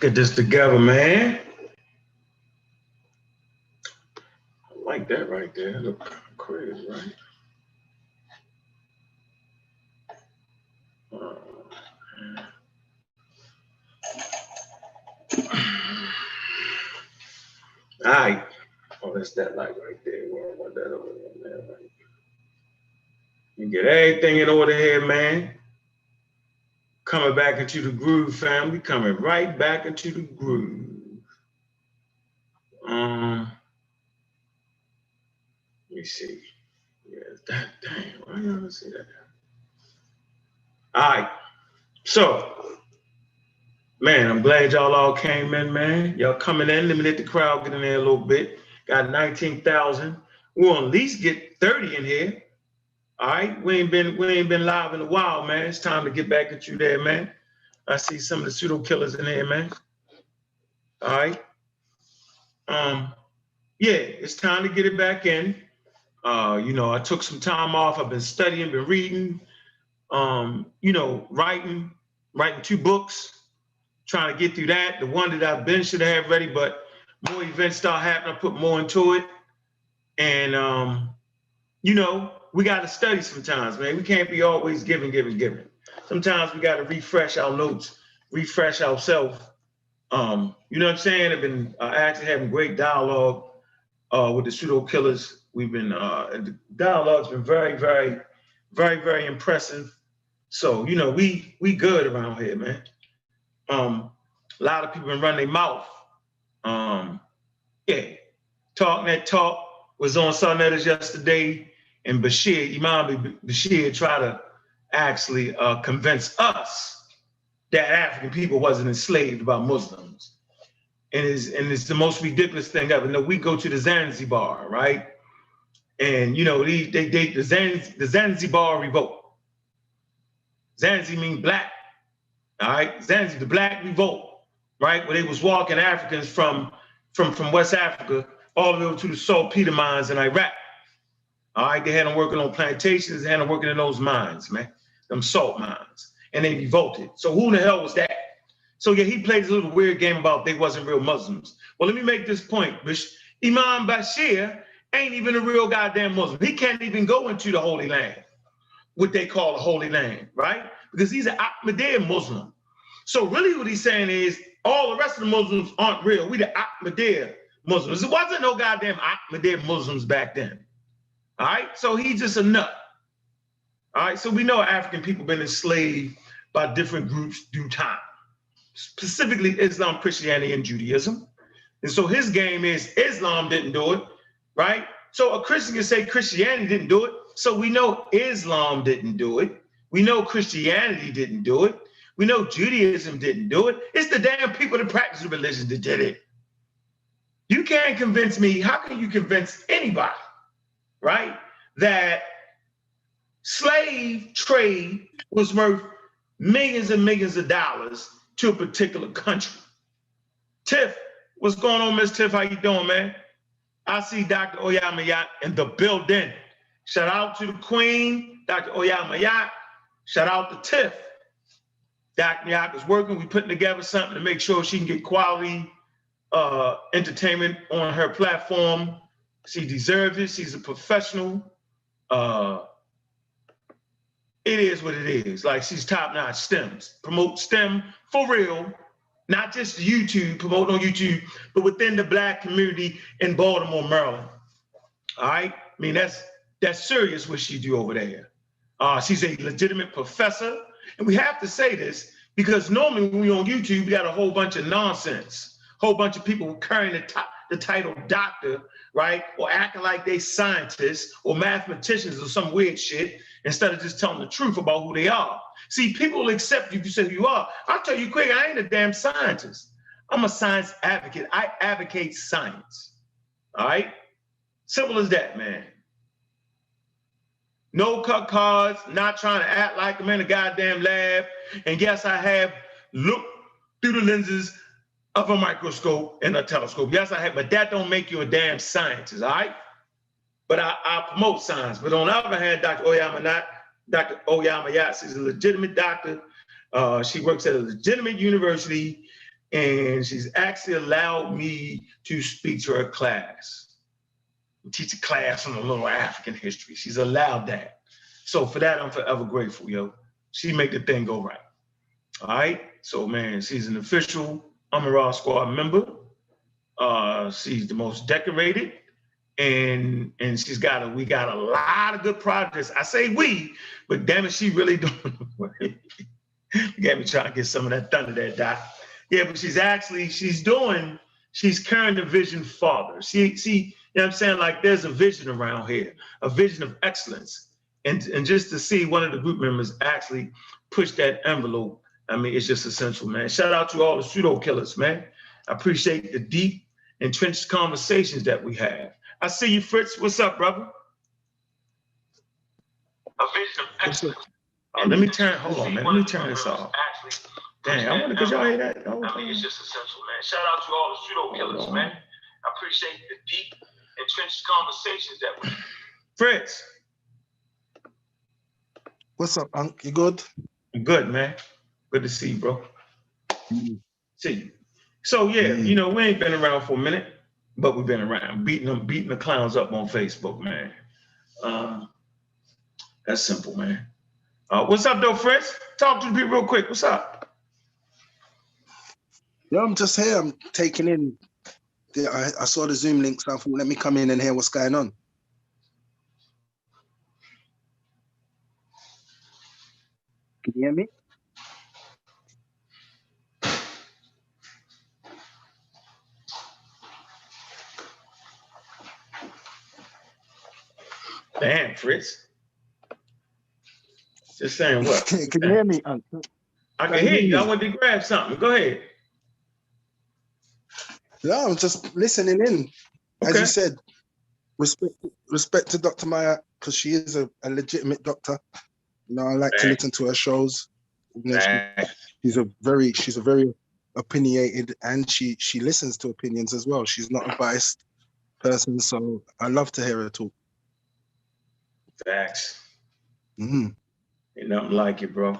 Get this together, man. I like that right there. Look crazy, right? All right. Oh, that's that light right there. What that over there, right? You get everything in order here, man. Coming back into the groove, family. Coming right back into the groove. Let me see. Yeah, that dang. Why y'all see that? All right. So, man, I'm glad y'all all came in, man. Y'all coming in. Let me let the crowd get in there a little bit. Got 19,000. We'll at least get 30 in here. All right. We ain't been live in a while, man. It's time to get back at you there, man. I see some of the pseudo killers in here, man. All right. Yeah, it's time to get it back in. I took some time off. I've been studying, been reading, writing 2 books, trying to get through that. The one that I've been should have ready, but more events start happening. I put more into it. And, we got to study sometimes, man. We can't be always giving. Sometimes we got to refresh our notes, refresh ourselves. You know what I'm saying? I've been actually having great dialogue with the pseudo killers. We've been, the dialogue's been very, very, very, very impressive. So, we good around here, man. A lot of people been running their mouth. Talking that talk was on Sunnetters yesterday, and Imam Bashir tried to actually convince us that African people wasn't enslaved by Muslims. And it's the most ridiculous thing ever. No, we go to the Zanzibar, right? And they the Zanzibar revolt. Zanzi mean black, all right? Zanzi, the black revolt, right? Where they was walking Africans from West Africa all the way over to the saltpeter mines in Iraq. All right, they had them working on plantations, they had them working in those mines, man, them salt mines, and they revolted. So who the hell was that? So yeah, he plays a little weird game about they wasn't real Muslims. Well, let me make this point. Imam Bashir ain't even a real goddamn Muslim. He can't even go into the Holy Land, what they call the Holy Land, right? Because he's an Ahmadiyya Muslim. So really what he's saying is all the rest of the Muslims aren't real. We the Ahmadiyya Muslims. There wasn't no goddamn Ahmadiyya Muslims back then. All right, so he's just a nut. All right, so we know African people been enslaved by different groups due time, specifically Islam, Christianity, and Judaism. And so his game is Islam didn't do it, right? So a Christian can say Christianity didn't do it. So we know Islam didn't do it. We know Christianity didn't do it. We know Judaism didn't do it. It's the damn people that practice the religion that did it. You can't convince me. How can you convince anybody, right, that slave trade was worth millions and millions of dollars to a particular country? Tiff, what's going on, Miss Tiff? How you doing, man? I see Dr. Oyamayat in the building. Shout out to the Queen, Dr. Oyamayat. Shout out to Tiff. Dr. Yak is working. We putting together something to make sure she can get quality entertainment on her platform. She deserves it. She's a professional. It is what it is. Like, she's top-notch STEMs. Promote STEM for real. Not just YouTube, promote on YouTube, but within the Black community in Baltimore, Maryland. All right? I mean, that's serious what she do over there. She's a legitimate professor. And we have to say this because normally when we're on YouTube, we got a whole bunch of nonsense, whole bunch of people carrying the title doctor, right? Or acting like they scientists or mathematicians or some weird shit instead of just telling the truth about who they are. See, people will accept you if you say who you are. I'll tell you quick, I ain't a damn scientist. I'm a science advocate. I advocate science. All right? Simple as that, man. No cut cards, not trying to act like I'm in a goddamn lab. And yes, I have looked through the lenses of a microscope and a telescope. Yes, I have, but that don't make you a damn scientist, all right? But I promote science. But on the other hand, Dr. Oyamayat, she's a legitimate doctor. She works at a legitimate university and she's actually allowed me to speak to her class, teach a class on a little African history. She's allowed that. So for that, I'm forever grateful, yo. She make the thing go right. All right. So man, she's an official Amara Squad member. She's the most decorated, and we got a lot of good projects. I say we, but damn it, she really doing the work. You got me trying to get some of that thunder there, Doc. Yeah, but she's carrying the vision farther. See, you know what I'm saying? Like there's a vision around here, a vision of excellence. And just to see one of the group members actually push that envelope, I mean, it's just essential, man. Shout out to all the pseudo killers, man. I appreciate the deep, entrenched conversations that we have. I see you, Fritz. What's up, brother? A vision of excellence. Oh, let me turn this off. Dang, I wonder, could y'all hear that? Oh, I mean, it's just essential, man. Shout out to all the pseudo killers, man. I appreciate the deep, entrenched conversations that we have. Fritz. What's up, Unc? You good? I'm good, man. Good to see you, bro. See you. So yeah, you know, we ain't been around for a minute, but we've been around, beating the clowns up on Facebook, man. That's simple, man. What's up, though, Fritz? Talk to the people real quick. What's up? Yeah, I'm just here. I'm taking in. I saw the Zoom link, so I thought, let me come in and hear what's going on. Can you hear me? Damn, Fritz. Just saying what? Can you hear me, Unc? I can hear you. I want to grab something. Go ahead. Yeah, I'm just listening in. Okay. As you said, respect to Dr. Maya, because she is a legitimate doctor. You know, I like to listen to her shows. You know, she's a very opinionated, and she listens to opinions as well. She's not a biased person, so I love to hear her talk. Facts. Ain't nothing like it, bro.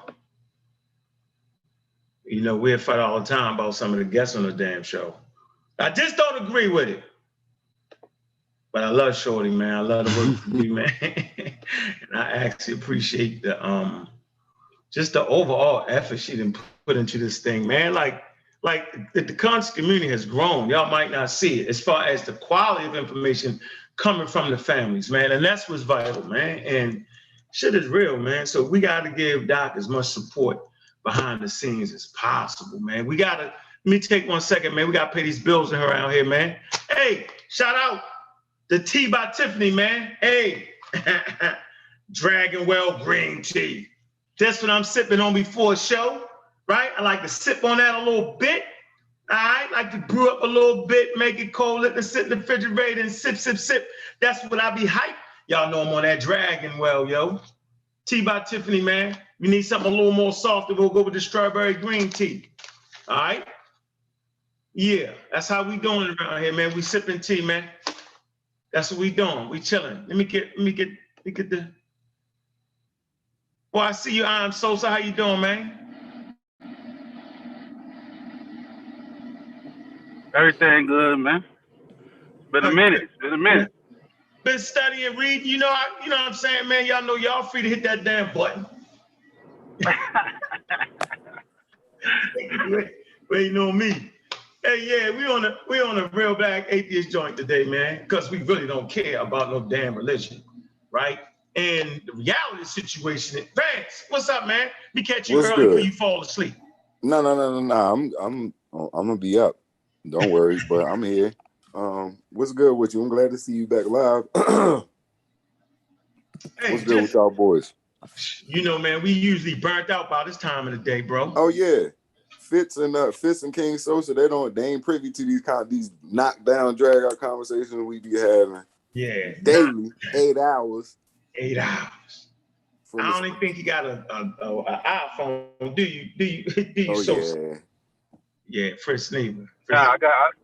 You know, we fight all the time about some of the guests on the damn show. I just don't agree with it. But I love Shorty, man. I love the work you do, man. And I actually appreciate the just the overall effort she done put into this thing, man. Like the conscious community has grown. Y'all might not see it as far as the quality of information coming from the families, man. And that's what's vital, man. And shit is real, man. So we got to give Doc as much support behind the scenes as possible, man. Let me take 1 second, man. We got to pay these bills around here, man. Hey, shout out the Tea by Tiffany, man. Hey, Dragon Well green tea. That's what I'm sipping on before a show, right? I like to sip on that a little bit. All right, like to brew up a little bit, make it cold, let it sit in the refrigerator and sip, sip, sip. That's what I be hyped. Y'all know I'm on that Dragon Well, yo. Tea by Tiffany, man. You need something a little more softer, we'll go with the strawberry green tea. All right? Yeah, that's how we doing around here, man. We sipping tea, man. That's what we doing. We chilling. Let me get the. Well, I see you, I'm Sosa. How you doing, man? Everything good, man. Been a minute. Been studying, reading. You know what I'm saying, man. Y'all know y'all free to hit that damn button. Waiting on me. Hey, yeah, we on a real black atheist joint today, man, because we really don't care about no damn religion, right? And the reality of the situation is, Vance, what's up, man? We catch you early before you fall asleep. No. I'm gonna be up. Don't worry, but I'm here. What's good with you? I'm glad to see you back live. Hey, what's good with y'all boys? You know, man, we usually burnt out by this time of the day, bro. Oh yeah. Fitz and King Sosa, they ain't privy to these knockdown, drag out conversations we be having. Yeah. Daily, 8 hours. 8 hours. I don't even think you got an iPhone, do you? Oh, Sosa? Yeah, first neighbor. Nah,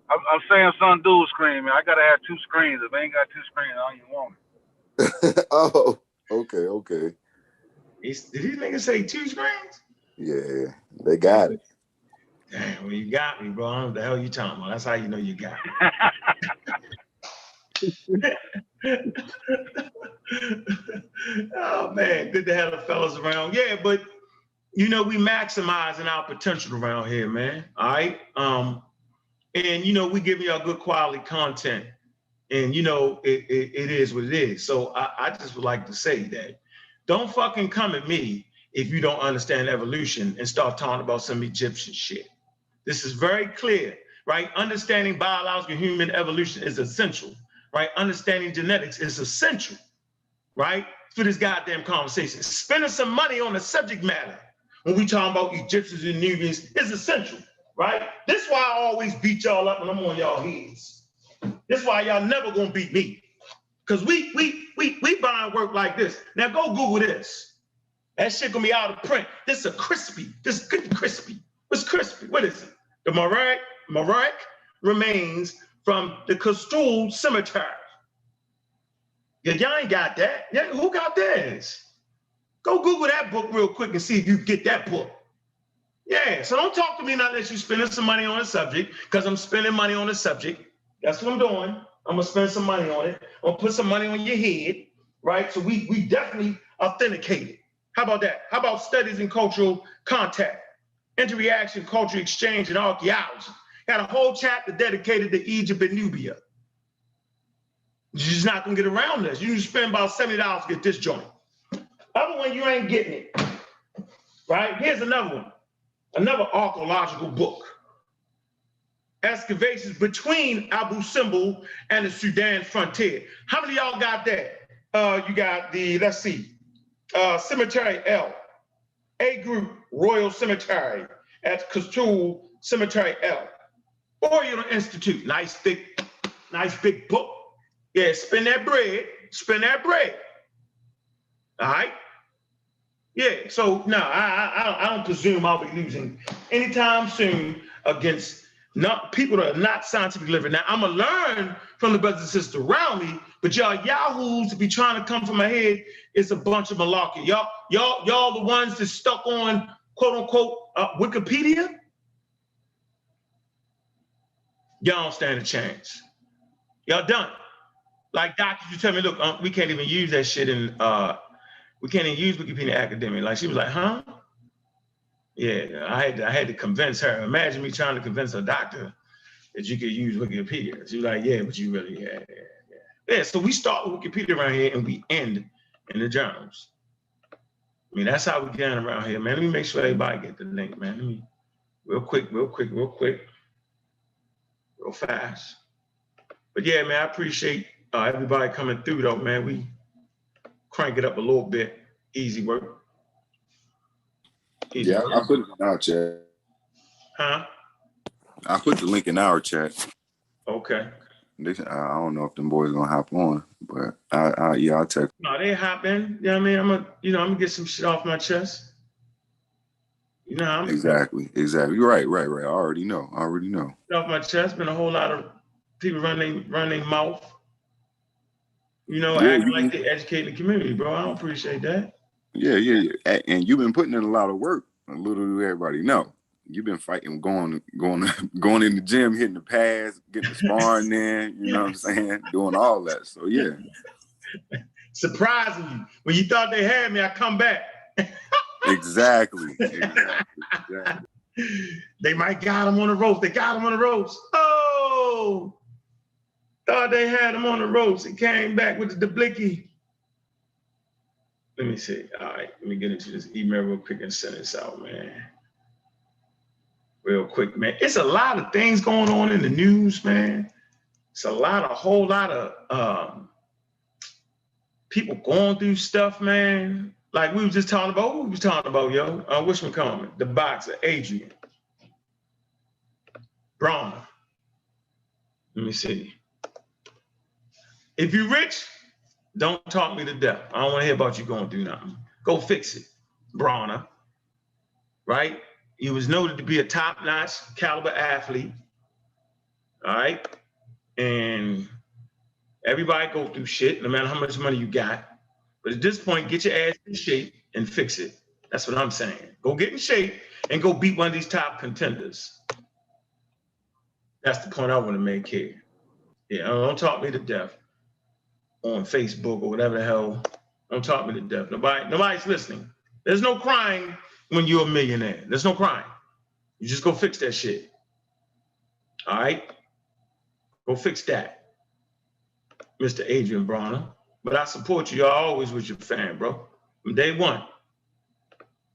I'm saying some dude screen, man. I gotta have 2 screens. If I ain't got 2 screens, I don't even want it. Oh, okay. Did these niggas say 2 screens? Yeah, they got it. Damn, well, you got me, bro. I don't know what the hell you talking about. That's how you know you got me. Oh man, good to have the fellas around. Yeah, but you know, we maximizing our potential around here, man. All right. And you know, we give y'all good quality content. And you know, it is what it is. So I just would like to say that don't fucking come at me if you don't understand evolution and start talking about some Egyptian shit. This is very clear, right? Understanding biological human evolution is essential, right? Understanding genetics is essential, right? For this goddamn conversation. Spending some money on the subject matter when we talk about Egyptians and Nubians is essential, right? This is why I always beat y'all up when I'm on y'all heads. This is why y'all never gonna beat me. Because we buying work like this. Now go Google this. That shit gonna be out of print. This is a crispy. This is good crispy. What's crispy? What is it? The Marek remains from the Castule Cemetery. Yeah, y'all ain't got that. Yeah, who got theirs? Go Google that book real quick and see if you get that book. Yeah, so don't talk to me unless you're spending some money on a subject, because I'm spending money on a subject. That's what I'm doing. I'm gonna spend some money on it. I'm gonna put some money on your head, right? So we definitely authenticate it. How about that? How about studies in cultural contact, interaction, cultural exchange, and archaeology? Got a whole chapter dedicated to Egypt and Nubia. You're just not gonna get around this. You spend about $70 to get this joint. Other one, you ain't getting it. Right? Here's another one. Another archaeological book. Excavations between Abu Simbel and the Sudan frontier. How many of y'all got that? You got the, let's see, Cemetery L. A Group Royal Cemetery at Castule Cemetery L. Oriental Institute. Nice big book. Yeah, spend that bread. Spend that bread. All right? Yeah, so no, I don't presume I'll be losing anytime soon against people that are not scientifically literate. Now, I'm going to learn from the brothers and sisters around me, but y'all yahoos to be trying to come from my head, it's a bunch of malarkey. Y'all the ones that stuck on quote unquote Wikipedia. Y'all don't stand a chance. Y'all done. Like doctors, you tell me, look, we can't even use that shit in we can't even use Wikipedia academic. Like she was like, huh? Yeah, I had to convince her. Imagine me trying to convince a doctor that you could use Wikipedia. She was like, yeah, but you really, yeah. So we start with Wikipedia around here and we end in the journals. I mean, that's how we get around here, man. Let me make sure everybody get the link, man. Let me, real quick, real fast. But yeah, man, I appreciate everybody coming through though, man. We crank it up a little bit. Easy work. Yeah, I put it in our chat. Huh? I put the link in our chat. Okay. I don't know if them boys gonna hop on, but I'll text. No, they hop in. You know what I mean? I'm gonna get some shit off my chest. You know, exactly. You're right. I already know. Off my chest. Been a whole lot of people running their mouth. You know, acting like they educating the community, bro. I don't appreciate that. Yeah. And you've been putting in a lot of work. A little do everybody know. You've been fighting, going in the gym, hitting the pads, getting the sparring in, you know what I'm saying? Doing all that. So yeah. Surprising you. When you thought they had me, I come back. Exactly. They might got him on the ropes. Oh, thought they had him on the ropes. He came back with the blicky. Let me see. All right, let me get into this email real quick and send this out, man. Real quick, man. It's a lot of things going on in the news, man. It's a whole lot of people going through stuff, man. Like we were just talking about, who we was talking about, yo? Which one coming? The boxer, Adrian. Braun. Let me see. If you're rich, don't talk me to death. I don't want to hear about you going through nothing. Go fix it, Brawner. Right? He was noted to be a top-notch caliber athlete. All right? And everybody go through shit, no matter how much money you got. But at this point, get your ass in shape and fix it. That's what I'm saying. Go get in shape and go beat one of these top contenders. That's the point I want to make here. Yeah, don't talk me to death on Facebook or whatever the hell. Don't talk me to death. Nobody's listening. There's no crying when you're a millionaire. There's no crying. You just go fix that shit. All right? Go fix that, Mr. Adrian Bronner. But I support you. I always was your fan, bro. From day one.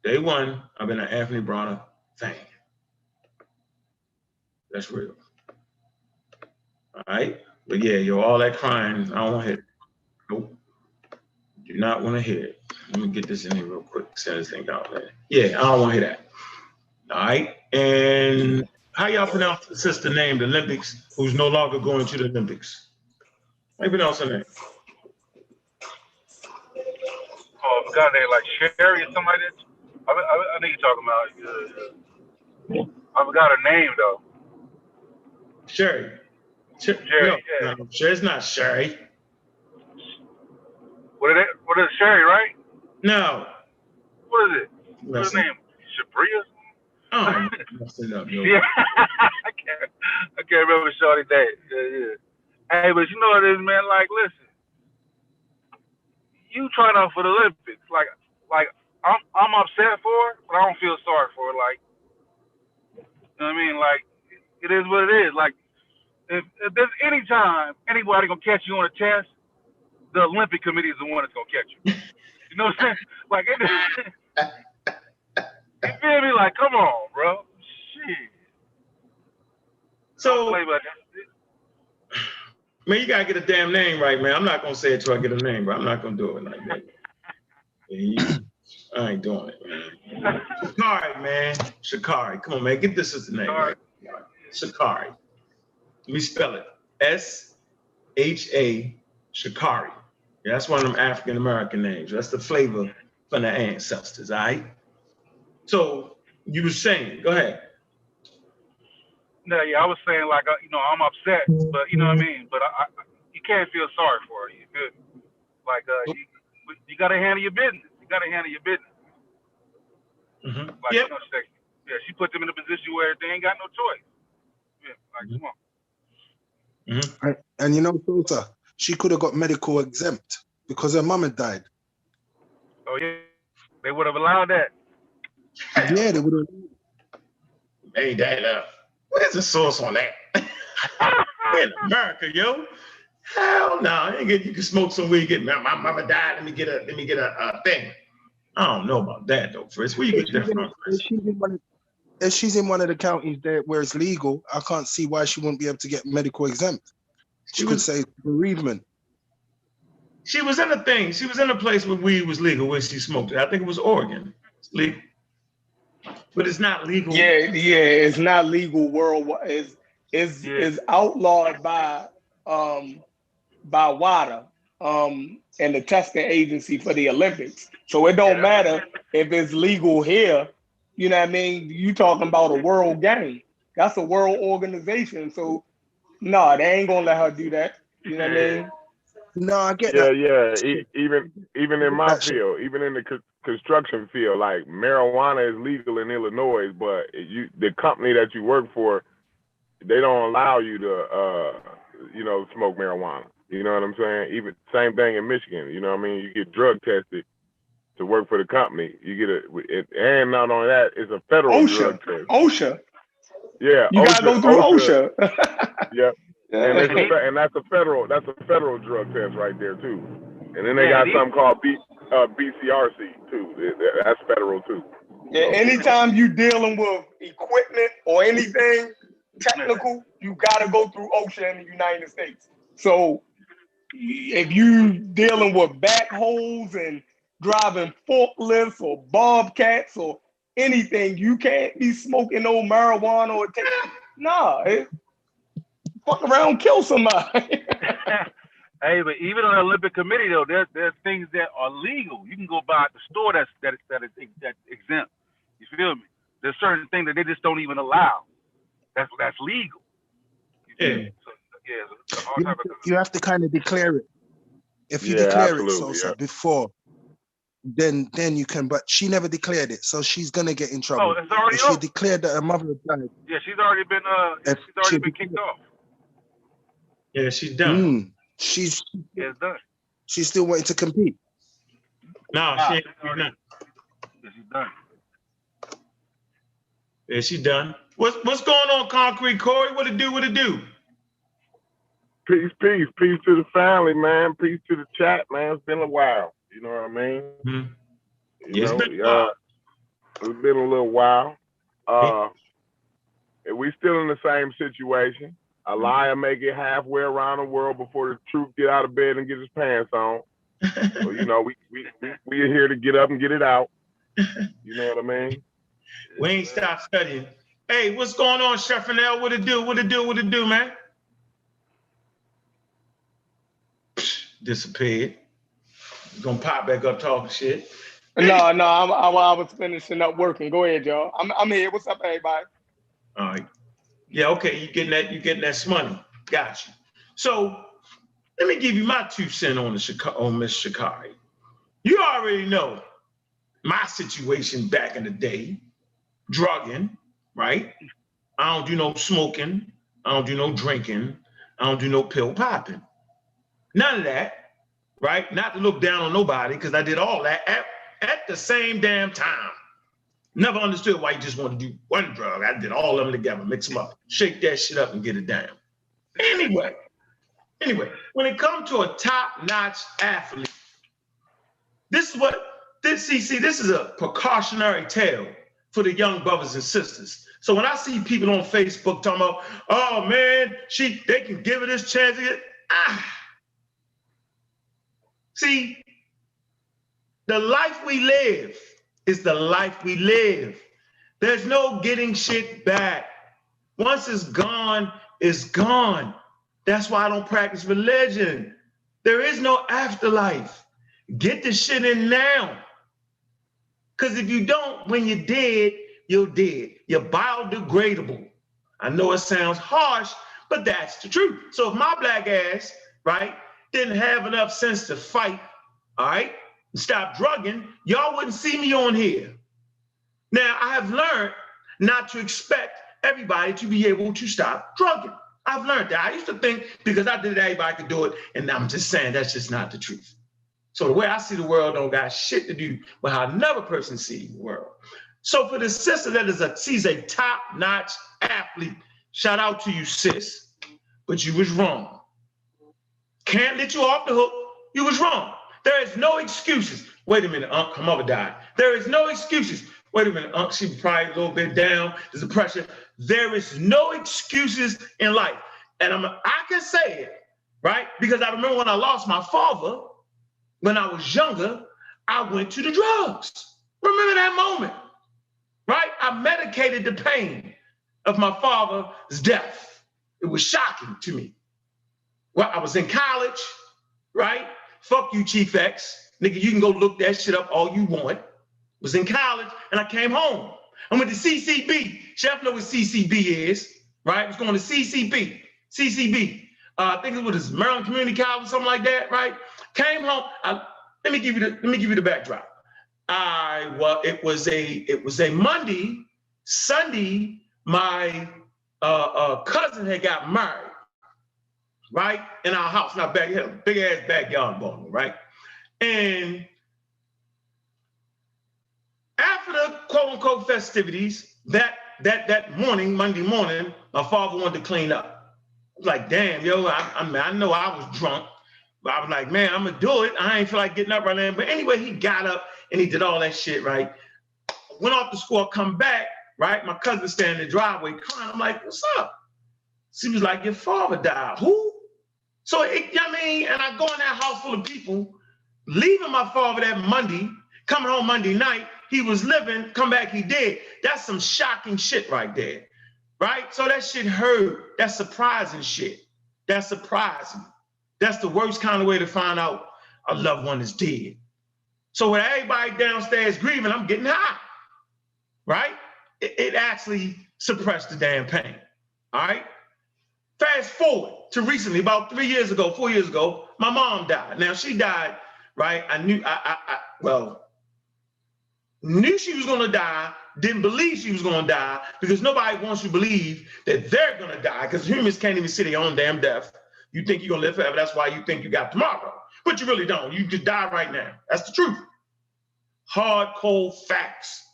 Day one, I've been an Anthony Bronner fan. That's real. All right? But yeah, all that crying, I don't want to hear it. Nope. Do not want to hear it. Let me get this in here real quick. Send this thing out there. Yeah, I don't want to hear that. All right? And how y'all pronounce the sister named Olympics who's no longer going to the Olympics? How you pronounce her name? Oh, God, they like Sherry or something like that. I think you're talking about. I forgot her name though. Sherry. Sherry. No, Sherry's not Sherry. What is Sherry, right? No. What is it? What's her name? Shabria? Oh, messing up, yo. Yeah. I can't remember Shorty's name. Yeah. Hey, but you know what it is, man? Like, listen, you trying out for the Olympics. Like I'm upset for her, but I don't feel sorry for her. Like, you know what I mean? Like, it is what it is. Like, if there's any time anybody gonna catch you on a test, the Olympic Committee is the one that's gonna catch you. You know what I'm saying? Like, you feel me? Like, come on, bro. Shit. So, man, you gotta get a damn name right, man. I'm not gonna say it till I get a name, but I'm not gonna do it like that. Yeah, I ain't doing it, man. Sha'Carri, man. Sha'Carri. Come on, man. Get this as the name. Right? Sha'Carri. Let me spell it. S-H-A, Sha'Carri. Yeah, that's one of them African American names. That's the flavor from the ancestors, all right? So you were saying, go ahead. No, yeah, I was saying like, I'm upset, but you know what I mean? But you can't feel sorry for her. You feel me? Like, you got to handle your business. You got to handle your business. Mm-hmm. Like, yep. She put them in a position where they ain't got no choice. Yeah, like, come on. Mm-hmm. And you know, Sosa, she could have got medical exempt because her mom had died. Oh, yeah. They would have allowed that. Yeah, they would have. Made that up. Where's the source on that? In America, yo. Hell no. You can smoke some weed. My mama died. Let me get a thing. I don't know about that though, Fritz. Where you get that from, Fritz? If she's in one of the counties there where it's legal, I can't see why she wouldn't be able to get medical exempt. She could say bereavement. She was in a thing. She was in a place where weed was legal where she smoked it. I think it was Oregon. It's legal. But it's not legal. Yeah, it's not legal worldwide. It's outlawed by WADA, and the testing agency for the Olympics. So it don't matter if it's legal here. You know what I mean? You talking about a world game. That's a world organization. So no, they ain't gonna let her do that. You know what I mean? No, I get that. Yeah. Even in my field, even in the construction field, like marijuana is legal in Illinois, but the company that you work for, they don't allow you to, smoke marijuana. You know what I'm saying? Even same thing in Michigan. You know what I mean? You get drug tested to work for the company. You get and not only that, it's a federal drug test. OSHA. Yeah, you gotta go through OSHA. Yeah. And that's a federal drug test right there too. And then they got something called BCRC too. That's federal too. Yeah, anytime you dealing with equipment or anything technical, you gotta go through OSHA in the United States. So if you dealing with backhoes and driving forklifts or bobcats or anything, you can't be smoking no marijuana or fuck around, kill somebody. Hey, but even on the Olympic Committee though, there's things that are legal. You can go buy at the store that's exempt. You feel me? There's certain things that they just don't even allow. That's legal. Yeah. You have to kind of declare it. If you declare it, before, then you can. But she never declared it, so she's gonna get in trouble. Oh, it's already if she up. declared that her mother died. Yeah, she's already been kicked off. Yeah, she's done. She's done. She's still waiting to compete. No, she ain't done. Yeah, she's done. Yeah, she's done. What's going on, Concrete Corey? What it do? What it do? Peace to the family, man. Peace to the chat, man. It's been a while. You know what I mean? Mm-hmm. It's been a little while. We still in the same situation. A liar may get halfway around the world before the truth get out of bed and get his pants on. So, you know, we are here to get up and get it out. You know what I mean? We ain't stopped studying. Hey, what's going on, Chef Fennell? What it do? What it do? What it do, man? Disappeared. Gonna pop back up talking shit. No, I was finishing up working. Go ahead, y'all. I'm here. What's up, everybody? All right. Yeah, okay. You getting that money. Got you. So let me give you my 2 cents on Miss Sha'Carri. You already know my situation back in the day. Drugging, right? I don't do no smoking. I don't do no drinking. I don't do no pill popping. None of that, right? Not to look down on nobody, because I did all that at the same damn time. Never understood why you just want to do one drug. I did all of them together, mix them up, shake that shit up and get it down. Anyway, when it comes to a top-notch athlete, this is a precautionary tale for the young brothers and sisters. So when I see people on Facebook talking about, oh man, they can give her this chance again. See, the life we live is the life we live. There's no getting shit back. Once it's gone, it's gone. That's why I don't practice religion. There is no afterlife. Get the shit in now. Because if you don't, when you're dead, you're dead. You're biodegradable. I know it sounds harsh, but that's the truth. So if my black ass, right, didn't have enough sense to fight, all right, and stop drugging, y'all wouldn't see me on here. Now, I have learned not to expect everybody to be able to stop drugging. I've learned that. I used to think because I did it, everybody could do it. And I'm just saying that's just not the truth. So the way I see the world don't got shit to do with how another person sees the world. So for the sister that sees a top-notch athlete, shout out to you, sis. But you was wrong. Can't let you off the hook. You was wrong. There is no excuses. Wait a minute, Unc, her mother died. There is no excuses. Wait a minute, Unc, she was probably a little bit down. There's a pressure. There is no excuses in life. And I can say it, right? Because I remember when I lost my father, when I was younger, I went to the drugs. Remember that moment, right? I medicated the pain of my father's death. It was shocking to me. Well, I was in college, right? Fuck you, Chief X. Nigga, you can go look that shit up all you want. Was in college and I came home. I went to CCB. Chef know what CCB is, right? I was going to CCB. I think it was Maryland Community College, something like that, right? Came home. Let me give you the backdrop. It was a Monday. Sunday, my cousin had got married, right? In our house, not back here, big ass backyard ballroom, right? And after the quote unquote festivities, that morning, Monday morning, my father wanted to clean up. I was like, damn, yo, I know I was drunk, but I was like, man, I'm gonna do it. I ain't feel like getting up right now. But anyway, he got up and he did all that shit, right? Went off to school, come back, right? My cousin standing in the driveway crying. I'm like, what's up? She was like, your father died. Who? So, and I go in that house full of people, leaving my father that Monday, coming home Monday night, he was living, come back, he dead. That's some shocking shit right there, right? So that shit hurt. That's surprising shit. That's surprising. That's the worst kind of way to find out a loved one is dead. So with everybody downstairs grieving, I'm getting high, right? It actually suppressed the damn pain, all right? Fast forward to recently, about 4 years ago, my mom died. Now she died, right? knew she was gonna die, didn't believe she was gonna die, because nobody wants you to believe that they're gonna die, because humans can't even see their own damn death. You think you're gonna live forever, that's why you think you got tomorrow. But you really don't, you just die right now. That's the truth. Hard, cold facts,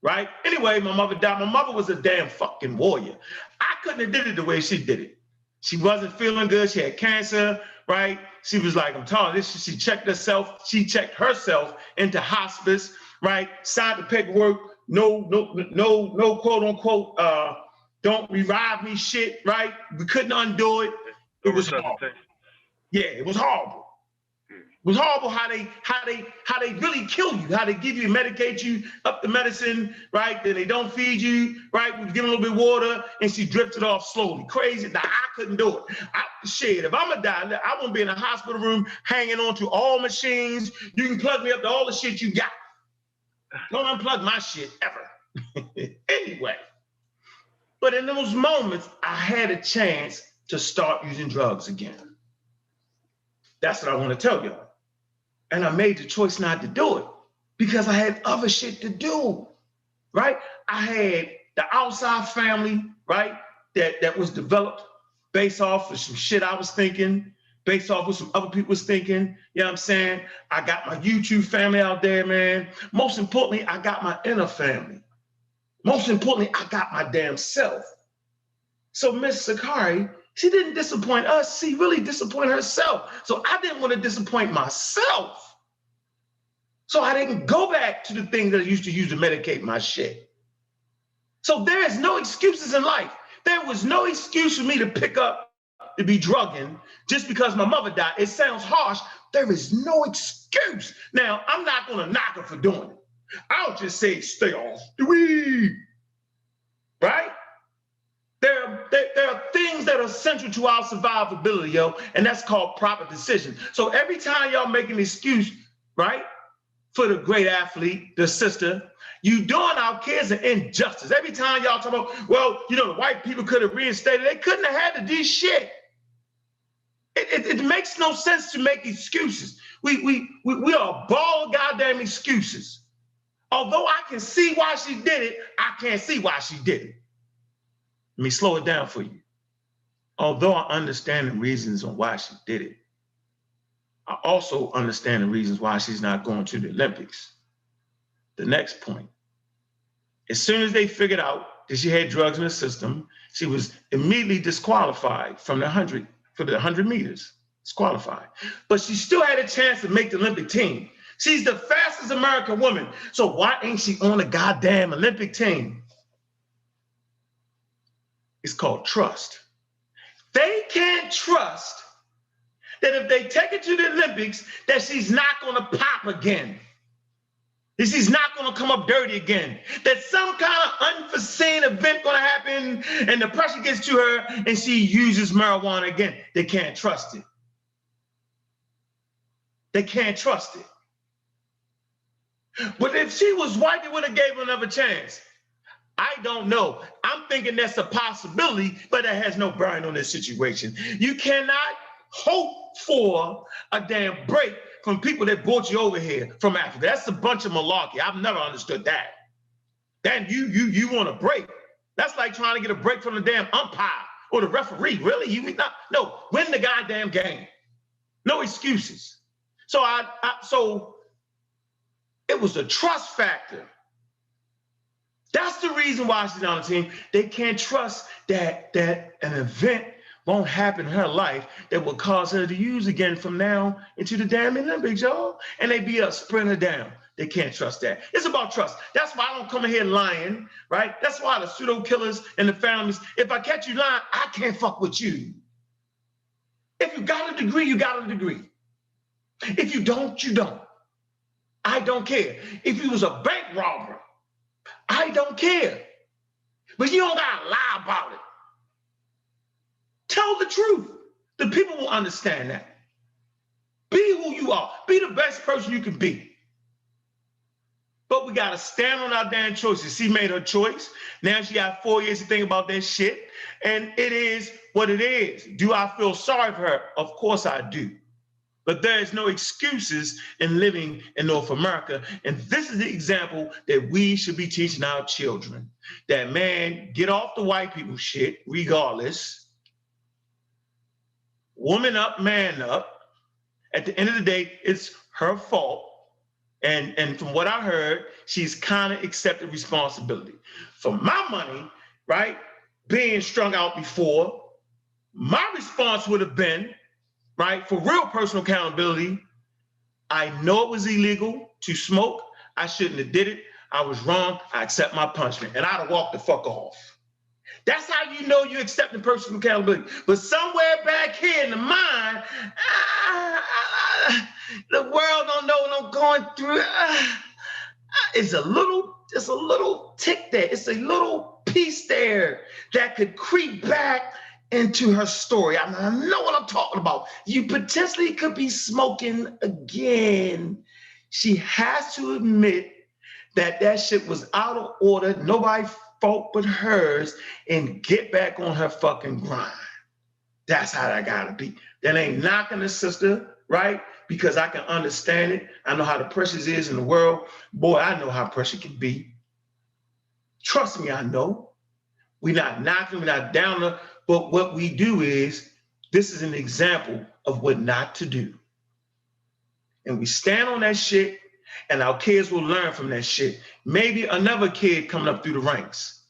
right? Anyway, my mother died. My mother was a damn fucking warrior. I couldn't have did it the way she did it. She wasn't feeling good, she had cancer, right? She was like, I'm telling you this, she checked herself into hospice, right? Signed the paperwork, no quote unquote, don't revive me shit, right? We couldn't undo it. It was horrible. Yeah, it was horrible. It was horrible how they really kill you, how they give you, medicate you up the medicine, right? Then they don't feed you, right? We give them a little bit of water and she drifted off slowly. Crazy. Now, I couldn't do it. Shit, if I'm gonna die, I won't be in a hospital room hanging on to all machines. You can plug me up to all the shit you got. Don't unplug my shit ever. Anyway, but in those moments, I had a chance to start using drugs again. That's what I want to tell y'all. And I made the choice not to do it because I had other shit to do, right? I had the outside family, right? That was developed based off of some shit I was thinking, based off what some other people was thinking. You know what I'm saying? I got my YouTube family out there, man. Most importantly, I got my inner family. Most importantly, I got my damn self. So Miss Sakari, she didn't disappoint us. She really disappointed herself. So I didn't want to disappoint myself. So I didn't go back to the things that I used to use to medicate my shit. So there is no excuses in life. There was no excuse for me to pick up to be drugging just because my mother died. It sounds harsh. There is no excuse. Now, I'm not going to knock her for doing it. I'll just say stay off the weed, right? There are things that are central to our survivability, yo, and that's called proper decision. So every time y'all make an excuse, right, for the great athlete, the sister, you doing our kids an injustice. Every time y'all talk about, well, you know, the white people could have reinstated, they couldn't have had to do shit. It makes no sense to make excuses. We are a ball of goddamn excuses. Although I can see why she did it, I can't see why she did it. Let me slow it down for you. Although I understand the reasons on why she did it, I also understand the reasons why she's not going to the Olympics. The next point, as soon as they figured out that she had drugs in the system, she was immediately disqualified from the 100 meters, disqualified. But she still had a chance to make the Olympic team. She's the fastest American woman. So why ain't she on the goddamn Olympic team? It's called trust. They can't trust that if they take her to the Olympics, that she's not gonna pop again. That she's not gonna come up dirty again. That some kind of unforeseen event gonna happen and the pressure gets to her and she uses marijuana again. They can't trust it. They can't trust it. But if she was white, they would have gave her another chance. I don't know. I'm thinking that's a possibility, but that has no bearing on this situation. You cannot hope for a damn break from people that brought you over here from Africa. That's a bunch of malarkey. I've never understood that. Then you want a break. That's like trying to get a break from the damn umpire or the referee. Really? You not? No, win the goddamn game. No excuses. So it was a trust factor. That's the reason why she's on the team. They can't trust that an event won't happen in her life that will cause her to use again from now into the damn Olympics, y'all. And they be up, sprint her down. They can't trust that. It's about trust. That's why I don't come in here lying, right? That's why the pseudo killers and the families, if I catch you lying, I can't fuck with you. If you got a degree, you got a degree. If you don't, you don't. I don't care. If you was a bank robber, I don't care. But you don't gotta lie about it. Tell the truth. The people will understand that. Be who you are. Be the best person you can be. But we gotta stand on our damn choices. She made her choice. Now she got 4 years to think about that shit. And it is what it is. Do I feel sorry for her? Of course I do. But there is no excuses in living in North America. And this is the example that we should be teaching our children. That, man, get off the white people shit, regardless. Woman up, man up. At the end of the day, it's her fault. And from what I heard, she's kind of accepted responsibility. For my money, right, being strung out before, my response would have been, right, for real personal accountability, I know it was illegal to smoke. I shouldn't have did it. I was wrong. I accept my punishment. And I'd have walked the fuck off. That's how you know you're accepting personal accountability. But somewhere back here in the mind, the world don't know what I'm going through. It's a little tick there. It's a little piece there that could creep back into her story. I know what I'm talking about. You potentially could be smoking again. She has to admit that shit was out of order, nobody's fault but hers, and get back on her fucking grind. That's how that gotta be. That ain't knocking the sister, right? Because I can understand it. I know how the pressures is in the world. Boy, I know how pressure can be. Trust me, I know. We're not knocking, we're not down her, but what we do is, this is an example of what not to do. And we stand on that shit, and our kids will learn from that shit. Maybe another kid coming up through the ranks,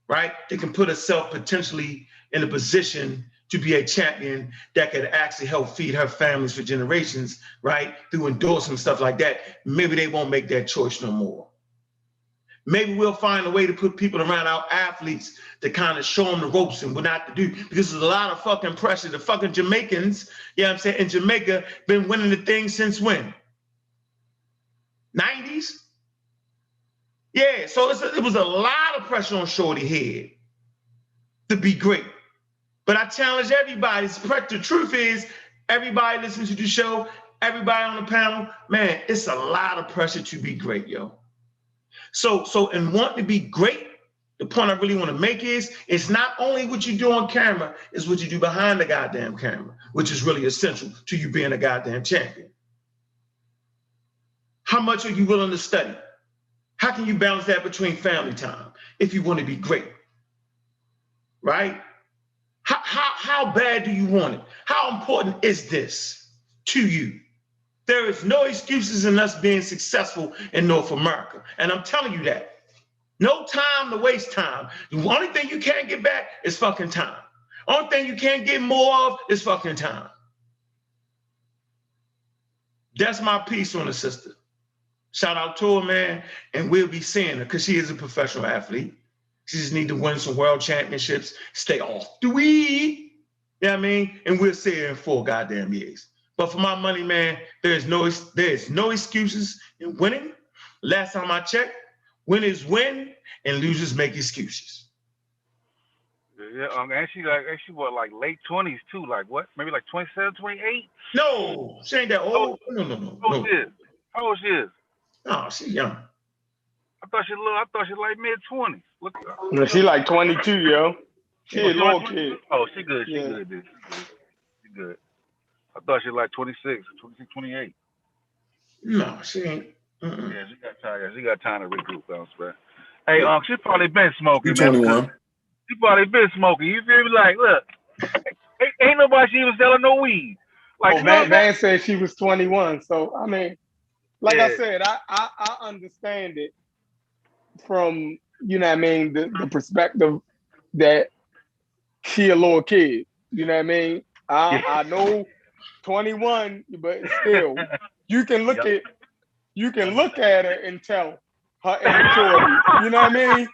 right? They can put herself potentially in a position to be a champion that could actually help feed her families for generations, right? Through endorsement, stuff like that. Maybe they won't make that choice no more. Maybe we'll find a way to put people around our athletes to kind of show them the ropes and what not to do, because there's a lot of fucking pressure. The fucking Jamaicans, you know what I'm saying, in Jamaica, been winning the thing since when? 90s? Yeah, so it was a lot of pressure on Shorty head to be great. But I challenge everybody. The truth is, everybody listening to the show, everybody on the panel, man, it's a lot of pressure to be great, yo. So in wanting to be great, the point I really want to make is, it's not only what you do on camera, it's what you do behind the goddamn camera, which is really essential to you being a goddamn champion. How much are you willing to study? How can you balance that between family time if you want to be great, right? How bad do you want it? How important is this to you? There is no excuses in us being successful in North America. And I'm telling you that. No time to waste time. The only thing you can't get back is fucking time. Only thing you can't get more of is fucking time. That's my piece on the sister. Shout out to her, man. And we'll be seeing her because she is a professional athlete. She just need to win some world championships, stay off the weed. You know what I mean? And we'll see her in 4 goddamn years. But for my money, man, there's no excuses in winning. Last time I checked, winners win and losers make excuses. Yeah, and she what, like late 20s too, like what? Maybe like 27, 28? No, she ain't that old. No. How old she is? No, she young. I thought she like mid 20s. Look, no, she like 22, yo. She a little kid. Oh, she good. She good, dude. She good. I thought she was like 26, 28. No, she ain't. Yeah, she got time. She got time to regroup, man. Hey, she probably been smoking, man. 21. She probably been smoking. You feel me? Like, look, ain't nobody even selling no weed. Like, Van said she was 21. So I mean, like I said, I understand it from, you know what I mean, the perspective that she a little kid. You know what I mean? I know 21, but still, you can look at her and tell her immaturity. You know what I mean?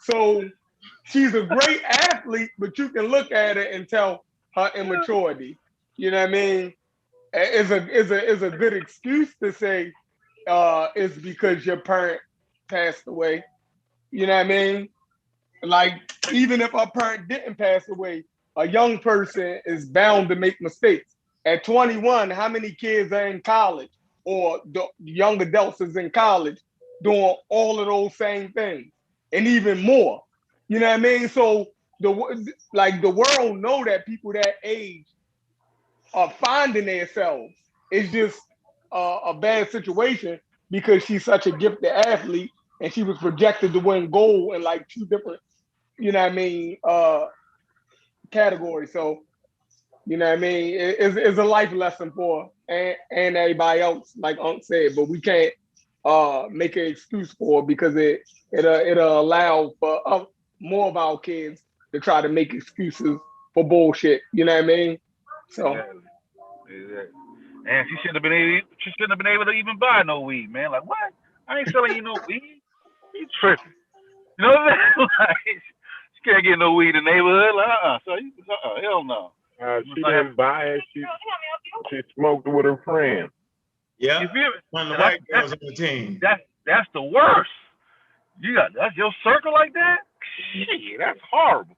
So she's a great athlete, but you can look at her and tell her immaturity. You know what I mean? It's a good excuse to say it's because your parent passed away. You know what I mean? Like, even if our parent didn't pass away, a young person is bound to make mistakes. At 21, how many kids are in college, or the young adults is in college doing all of those same things and even more? You know what I mean? So the world know that people that age are finding themselves It's just a bad situation because she's such a gifted athlete and she was projected to win gold in like 2 different, you know what I mean, categories. So, you know what I mean, it's a life lesson for her and everybody else, like Unc said, but we can't make an excuse for it because it'll allow for more of our kids to try to make excuses for bullshit. You know what I mean? So Exactly. And she shouldn't have been able. She shouldn't have been able to even buy no weed, man. Like what? I ain't selling you no weed. You tripping? You know what I'm saying? Like, she can't get no weed in the neighborhood. Like, so hell no. She didn't buy it. She smoked with her friend. Yeah. You feel me? One of the white girls on the team. That's the worst. That's your circle like that? Shit, that's horrible.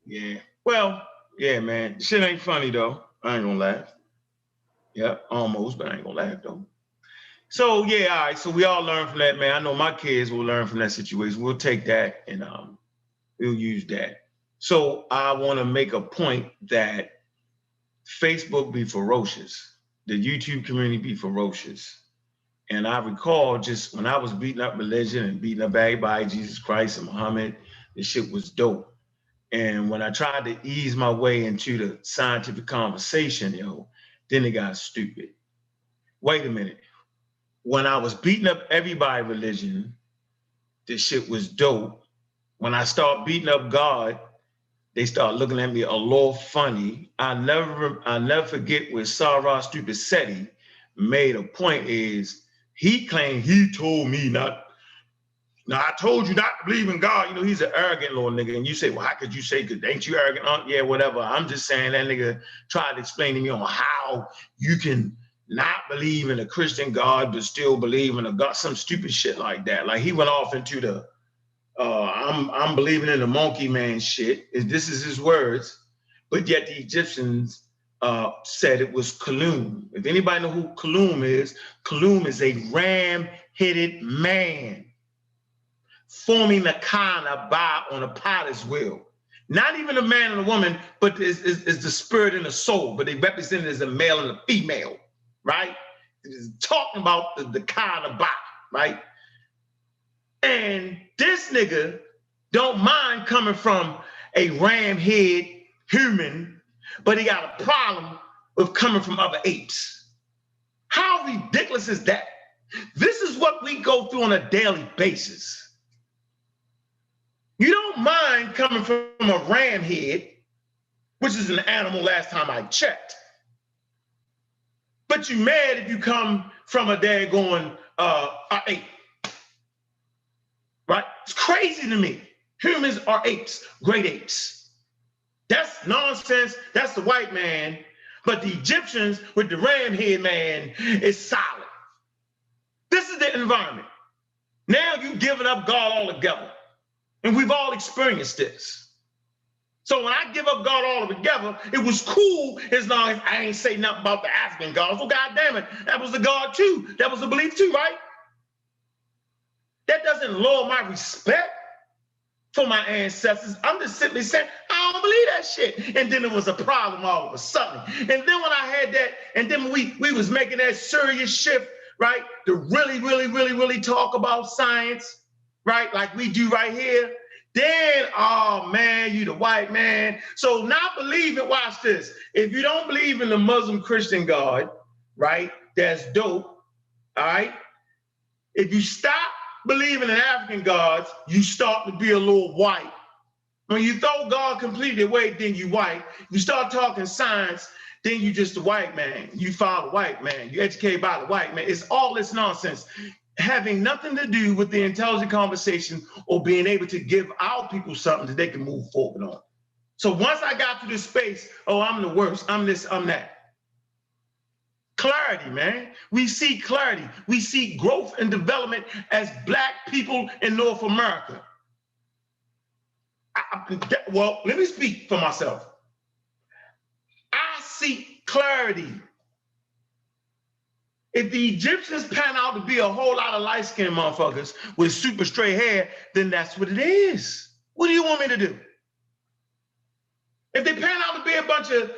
Yeah. Well, yeah, man. Shit ain't funny though. I ain't gonna laugh. Yeah, almost, but I ain't gonna laugh though. So yeah, all right. So we all learn from that, man. I know my kids will learn from that situation. We'll take that and we'll use that. So I want to make a point that Facebook be ferocious. The YouTube community be ferocious. And I recall just when I was beating up religion and beating up everybody, Jesus Christ and Muhammad, this shit was dope. And when I tried to ease my way into the scientific conversation, then it got stupid. Wait a minute. When I was beating up everybody religion, this shit was dope. When I start beating up God, they start looking at me a little funny. I never forget when Sarah Stupicetti made a point is he claimed he told me not. Now I told you not to believe in God. He's an arrogant little nigga. And you say, well, how could you say, because ain't you arrogant? Yeah, whatever. I'm just saying that nigga tried to explain to me on how you can not believe in a Christian God, but still believe in a God, some stupid shit like that. Like he went off into the, I'm believing in the monkey man shit. This is his words. But yet the Egyptians said it was Kaloum. If anybody know who Kaloum is a ram-headed man forming the Kana Ba on a potter's wheel. Not even a man and a woman, but is the spirit and the soul, but they represented as a male and a female, right? It is talking about the Kana Ba, right? And this nigga don't mind coming from a ram head human, but he got a problem with coming from other apes. How ridiculous is that? This is what we go through on a daily basis. You don't mind coming from a ram head, which is an animal last time I checked. But you mad if you come from a daggone ape. Right? It's crazy to me. Humans are apes, great apes. That's nonsense. That's the white man. But the Egyptians with the ram head man is solid. This is the environment. Now you've given up God altogether. And we've all experienced this. So when I give up God altogether, it was cool as long as I ain't say nothing about the African gods. Well, God damn it, that was the God too. That was the belief too, right? That doesn't lower my respect for my ancestors. I'm just simply saying, I don't believe that shit. And then it was a problem all of a sudden. And then when I had that, and then we was making that serious shift, right? To really talk about science, right? Like we do right here. Then, oh man, you the white man. So not believing, watch this. If you don't believe in the Muslim Christian God, right? That's dope, all right? If you stop believing in African gods, you start to be a little white. When you throw God completely away, then you white. You start talking science, then you just a white man. You follow the white man. You educated by the white man. It's all this nonsense, having nothing to do with the intelligent conversation or being able to give our people something that they can move forward on. So once I got to this space, oh, I'm the worst, I'm this, I'm that. Clarity, man. We see clarity. We see growth and development as Black people in North America. Well, let me speak for myself. I see clarity. If the Egyptians pan out to be a whole lot of light-skinned motherfuckers with super straight hair, then that's what it is. What do you want me to do? If they pan out to be a bunch of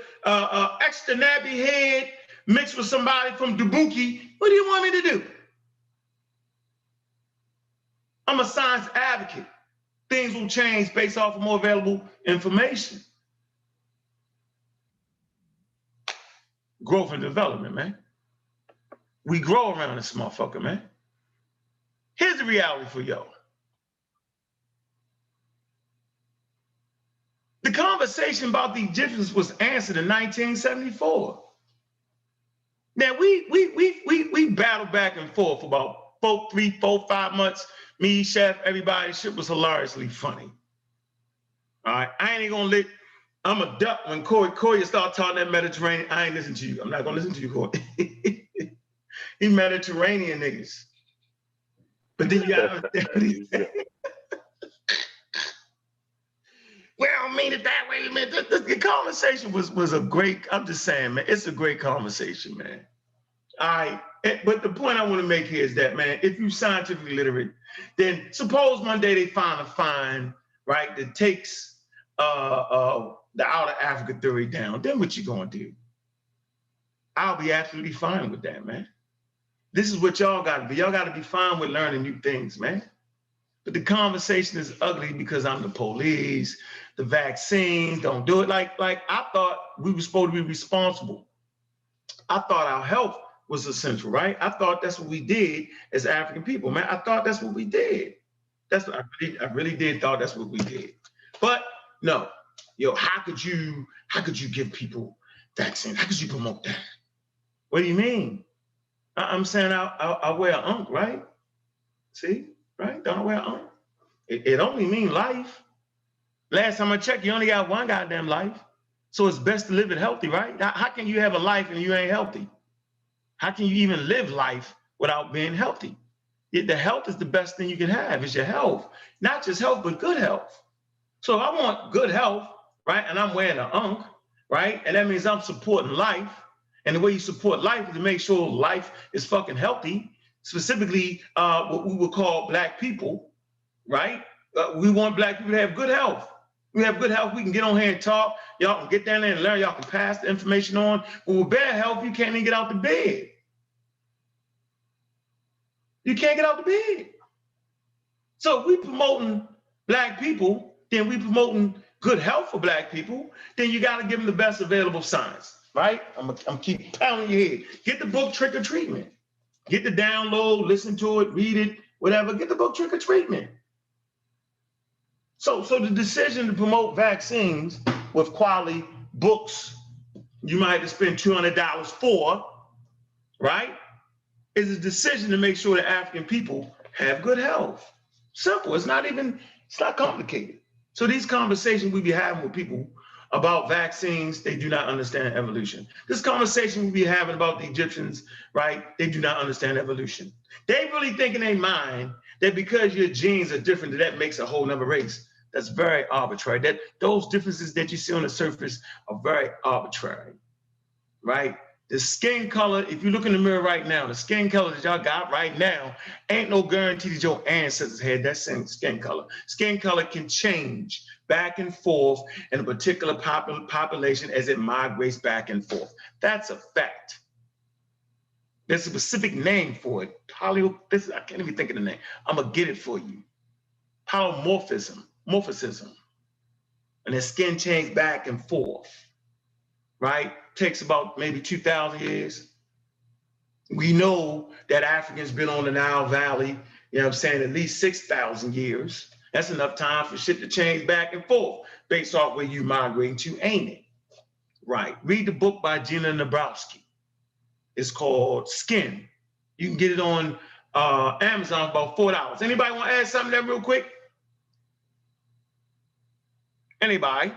extra nappy head mixed with somebody from Dubuque, what do you want me to do? I'm a science advocate. Things will change based off of more available information. Growth and development, man. We grow around this motherfucker, man. Here's the reality for y'all. The conversation about the Egyptians was answered in 1974. Now we battled back and forth for about 3, 4, 5 months. Me, Chef, everybody, shit was hilariously funny. All right, I ain't gonna let. I'm a duck when Corey start talking that Mediterranean. I ain't listen to you. I'm not gonna listen to you, Corey. He Mediterranean niggas. But then you gotta well, I don't mean it that way, man. The conversation was a great, I'm just saying, man, it's a great conversation, man. All right. But the point I want to make here is that, man, if you're scientifically literate, then suppose one day they find, right, that takes the outer Africa theory down, then what you gonna do? I'll be absolutely fine with that, man. This is what y'all gotta be. Y'all gotta be fine with learning new things, man. But the conversation is ugly because I'm the police, the vaccines, don't do it. Like I thought we were supposed to be responsible. I thought our health was essential, right? I thought that's what we did as African people, man. I thought that's what we did. That's what I really did thought that's what we did. But no, how could you give people vaccines? How could you promote that? What do you mean? I'm saying I wear an unk, right? See? Right? Don't wear on. It only means life. Last time I checked, you only got one goddamn life. So it's best to live it healthy, right? How can you have a life and you ain't healthy? How can you even live life without being healthy? The health is the best thing you can have, is your health. Not just health, but good health. So if I want good health, right, and I'm wearing an unk, right, and that means I'm supporting life. And the way you support life is to make sure life is fucking healthy. Specifically, what we would call Black people, right? We want Black people to have good health. We have good health. We can get on here and talk. Y'all can get down there and learn. Y'all can pass the information on. But with bad health, you can't even get out the bed. You can't get out the bed. So if we promoting Black people, then we promoting good health for Black people, then you got to give them the best available science, right? I'm keep pounding your head. Get the book Trick or Treatment. Get the download, listen to it, read it, whatever. Get the book Trick or Treatment. So the decision to promote vaccines with quality books you might have to spend $200 for, right, is a decision to make sure that African people have good health. Simple. It's not complicated. So these conversations we be having with people about vaccines, they do not understand evolution. This conversation we be having about the Egyptians, right? They do not understand evolution. They really think in their mind that because your genes are different, that makes a whole nother race. That's very arbitrary. That those differences that you see on the surface are very arbitrary, right? The skin color, if you look in the mirror right now, the skin color that y'all got right now, ain't no guarantee that your ancestors had that same skin color. Skin color can change back and forth in a particular population as it migrates back and forth. That's a fact. There's a specific name for it. I can't even think of the name. I'm gonna get it for you. Polymorphism. And the skin change back and forth, right? Takes about maybe 2,000 years. We know that Africans been on the Nile Valley, you know what I'm saying, at least 6,000 years. That's enough time for shit to change back and forth based off where you migrating to, ain't it? Right. Read the book by Gina Nabrowski. It's called Skin. You can get it on Amazon for about $4. Anybody want to add something there real quick? Anybody?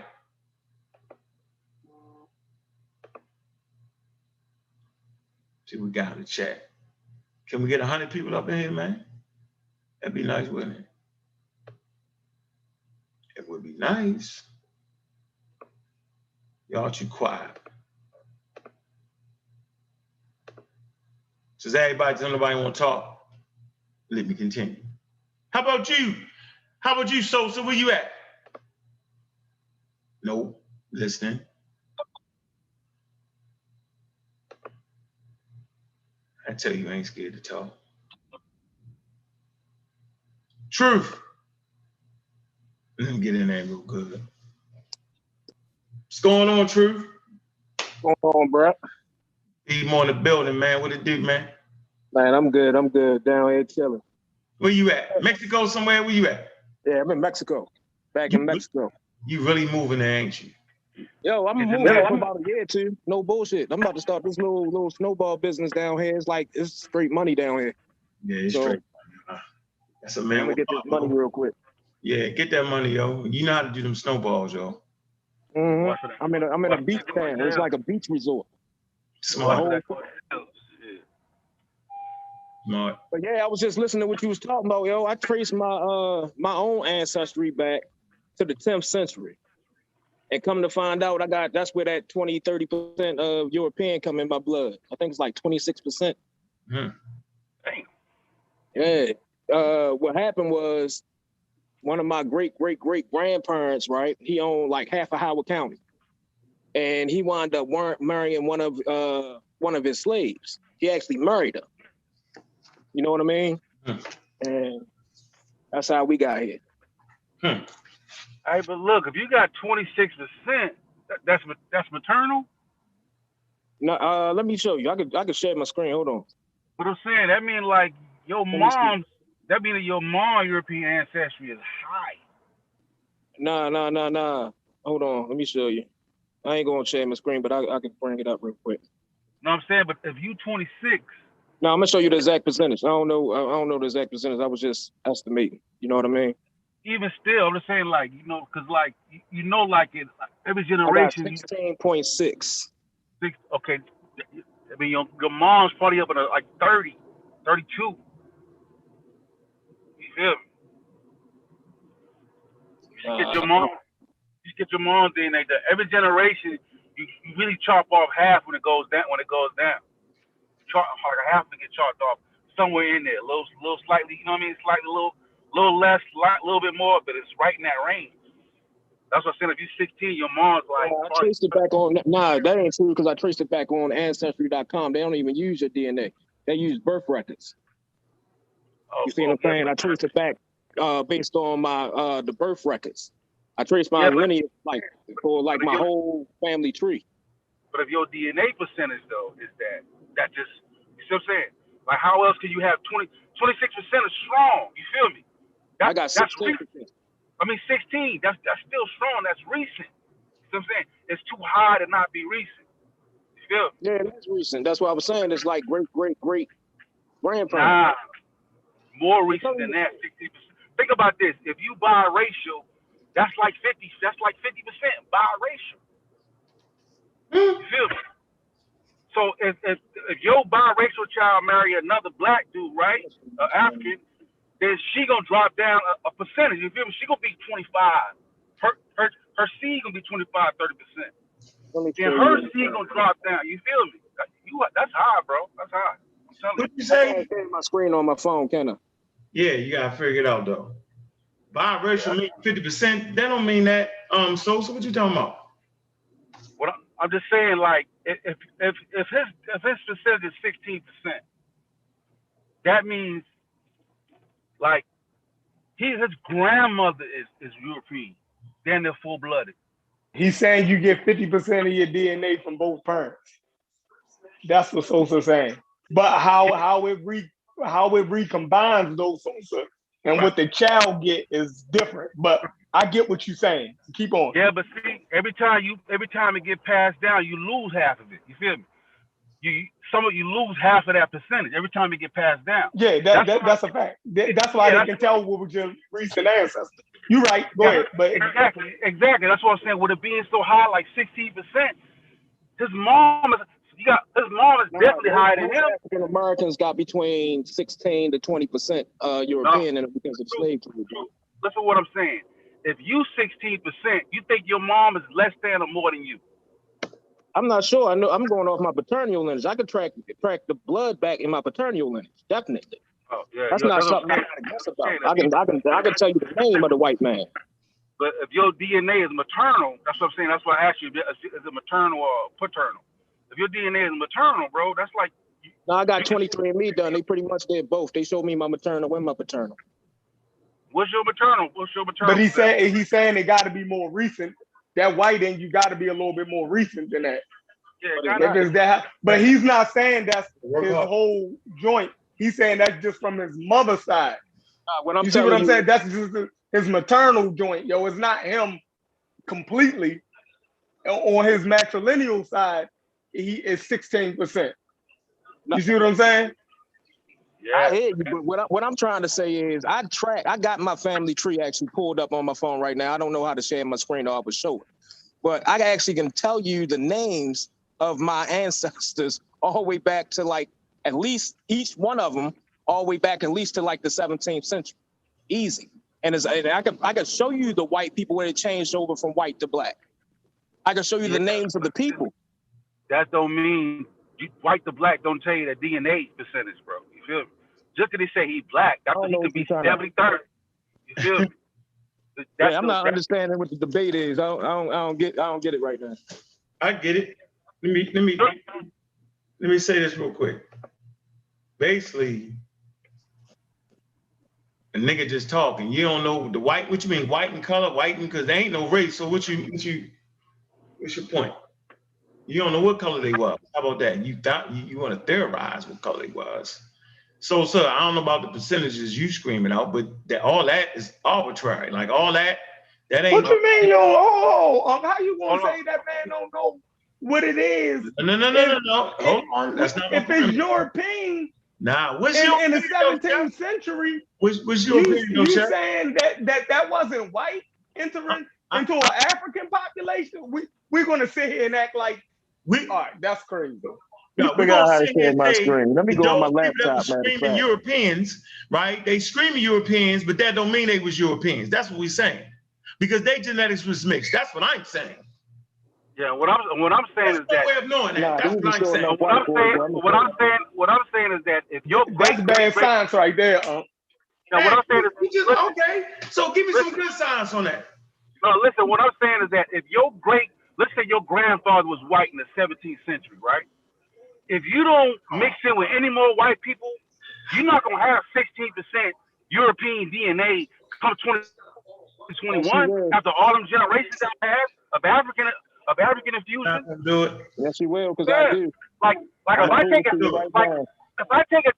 See, we got in the chat. Can we get 100 people up in here, man? That'd be nice, wouldn't it? It would be nice. Y'all too quiet. Since everybody, nobody want to talk, let me continue. How about you? How about you, Sosa? Where you at? No, Listening. I tell you, I ain't scared to talk. Truth. Let me get in there real good. What's going on, Truth? What's going on, bro? Even on the building, man. What it do, man? Man, I'm good. I'm good. Down here chilling. Where you at? Mexico somewhere? Where you at? Yeah, I'm in Mexico. In Mexico. You really moving there, ain't you? Yo, I'm moving for about a year or two. No bullshit. I'm about to start this little snowball business down here. It's straight money down here. Yeah, it's straight money. That's a man. I'm gonna get this money real quick. Yeah, get that money, yo. You know how to do them snowballs, yo. Mm-hmm. I'm in a beach town. It's like a beach resort. Smart. Smart. But yeah, I was just listening to what you was talking about, yo. I traced my my own ancestry back to the 10th century. And come to find out, that's where that 20-30% of European come in my blood. I think it's like 26%. Hmm. Yeah. What happened was one of my great grandparents, right? He owned like half of Howard County, and he wound up marrying one of his slaves. He actually married her. You know what I mean? Hmm. And that's how we got here. Hmm. Hey, but look, if you got 26%, that's maternal. No, let me show you. I could share my screen. Hold on. What I'm saying, that means like your mom's. That means that your mom European ancestry is high. Nah. Hold on. Let me show you. I ain't gonna share my screen, but I can bring it up real quick. No, I'm saying, but if you 26. No, I'm gonna show you the exact percentage. I don't know the exact percentage. I was just estimating. You know what I mean? Even still, I'm just saying, like, you know, because like like it every generation. 16.6. Okay, I mean your mom's probably up at like 30, 32. You feel me? You get your mom. You get your mom's DNA. Every generation, you really chop off half when it goes down. Like half will get chopped off somewhere in there, a little slightly. You know what I mean? Slightly, little less, a little bit more, but it's right in that range. That's what I'm saying. If you're 16, your mom's like. I traced it back on. Nah, that ain't true because I traced it back on Ancestry.com. They don't even use your DNA. They use birth records. You see what I'm saying? I traced it back based on my the birth records. I traced my lineage for my whole family tree. But if your DNA percentage though is that just, you see what I'm saying? Like how else can you have 26% is strong? You feel me? I got 16%. I mean 16. That's still strong. That's recent. You see what I'm saying? It's too high to not be recent. You feel me? Yeah, that's recent. That's what I was saying. It's like great grandparents. Nah, more recent than that. 60%. Think about this. If you biracial, that's like 50%. That's like 50% biracial. You feel me? So if your biracial child marry another black dude, right, African, then she gonna drop down a percentage. You feel me? She gonna be 25. Her seed gonna be 25, 30%. Then her seed gonna drop down. You feel me? That's high, bro. That's high. I'm telling you. What you say? I can't share my screen on my phone, can I? Yeah, you gotta figure it out though. Biracial mean 50%. That don't mean that. So what you talking about? What I'm just saying, like, if his percentage is 16%, that means like his grandmother is European, then they're full blooded. He's saying you get 50% of your DNA from both parents. That's what Sosa's saying. But how it recombines those Sosa and what the child get is different. But I get what you're saying. Keep on. Yeah, but see, every time it get passed down, you lose half of it. You feel me? You lose half of that percentage every time it get passed down. Yeah, that's a fact. That's why they can tell what was your recent ancestor. You're right. Go ahead. But exactly. That's what I'm saying. With it being so high, like 16%, his mom is definitely higher than him. African Americans got between 16 to 20% European, and because of slave trade. Listen to what I'm saying. If you 16%, you think your mom is less than or more than you? I'm not sure. I know I'm going off my paternal lineage. I could track the blood back in my paternal lineage, definitely. Oh yeah, that's not something I gotta guess about. I can tell you the name of the white man. But if your DNA is maternal, that's what I'm saying. That's why I asked you, is it maternal or paternal? If your DNA is maternal, bro, that's like. No, I got 23andMe done. They pretty much did both. They showed me my maternal and my paternal. What's your maternal? But he's saying it got to be more recent. That white in you got to be a little bit more recent than that. Yeah, but he's not saying that's his whole joint. He's saying that's just from his mother's side. You see what I'm saying? That's just his maternal joint, yo. It's not him completely. On his matrilineal side, he is 16%. You see what I'm saying? Yeah. I hear you, but what I'm trying to say is I got my family tree actually pulled up on my phone right now. I don't know how to share my screen or I would show it. But I actually can tell you the names of my ancestors all the way back to like at least each one of them all the way back at least to like the 17th century. Easy. And I can show you the white people when it changed over from white to black. I can show you the names of the people. That don't mean white to black don't tell you the DNA percentage, bro. You feel me? Just because they say he's black, that's he could be 70-30. You feel me? Yeah, I'm not understanding what the debate is. I don't get it right now. I get it. Let me say this real quick. Basically, a nigga just talking. You don't know the white. What you mean, white in color, white in because there ain't no race. So what's your point? You don't know what color they was. How about that? You want to theorize what color they was. So, sir, I don't know about the percentages you screaming out, but all that is arbitrary. Like all that ain't. What you mean, yo? How you gonna say that man don't know what it is? No. Hold on. That's not. If it's European. Nah, what's in the 17th century? What's your opinion? You saying that wasn't white entering into an African population? We're gonna sit here and act like all right, that's crazy. No, we're gonna share my screen. Let me go on my laptop, man. Screaming Europeans, right? They screaming Europeans, but that don't mean they was Europeans. That's what we're saying. Because their genetics was mixed. That's what I'm saying. Yeah, what I'm saying is that. No way of knowing that. That's what I'm saying. What I'm saying is that if your that's bad science right there. Now, what I'm saying is okay. So give me some good science on that. No, listen. What I'm saying is that if let's say your grandfather was white in the 17th century, right? If you don't mix in with any more white people, you're not gonna have 16% European DNA come 2021 after all them generations that I have of African infusion. Do it. Yes, you will, because I do. Like if I take a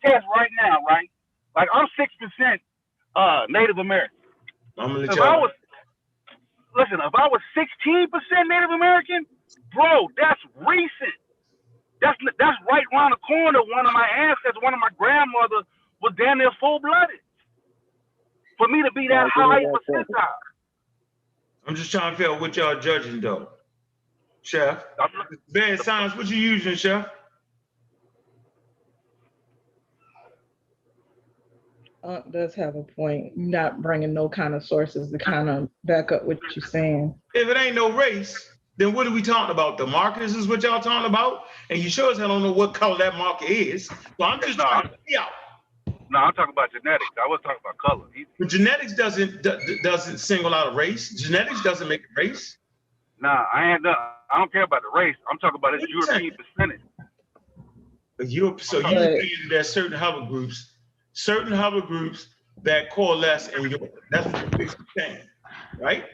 test right now, right? Like I'm 6% Native American. I'm gonna let if I was 16% Native American, bro, that's recent. That's right around the corner. One of my ancestors, one of my grandmothers was damn near full-blooded. For me to be that high percentile. I'm just trying to figure out what y'all judging though. Chef. Bad science, what you using, Chef? Does have a point. You're not bringing no kind of sources to kind of back up what you're saying. If it ain't no race, then what are we talking about? The markers is what y'all talking about? And you sure as hell don't know what color that marker is. So I'm just trying to figure out. No, I'm talking about genetics. I was talking about color. But genetics doesn't single out a race. Genetics doesn't make a race. Nah, I don't care about the race. I'm talking about its European percentage. You saying there's certain hover groups that coalesce in Europe. That's what you're saying, right?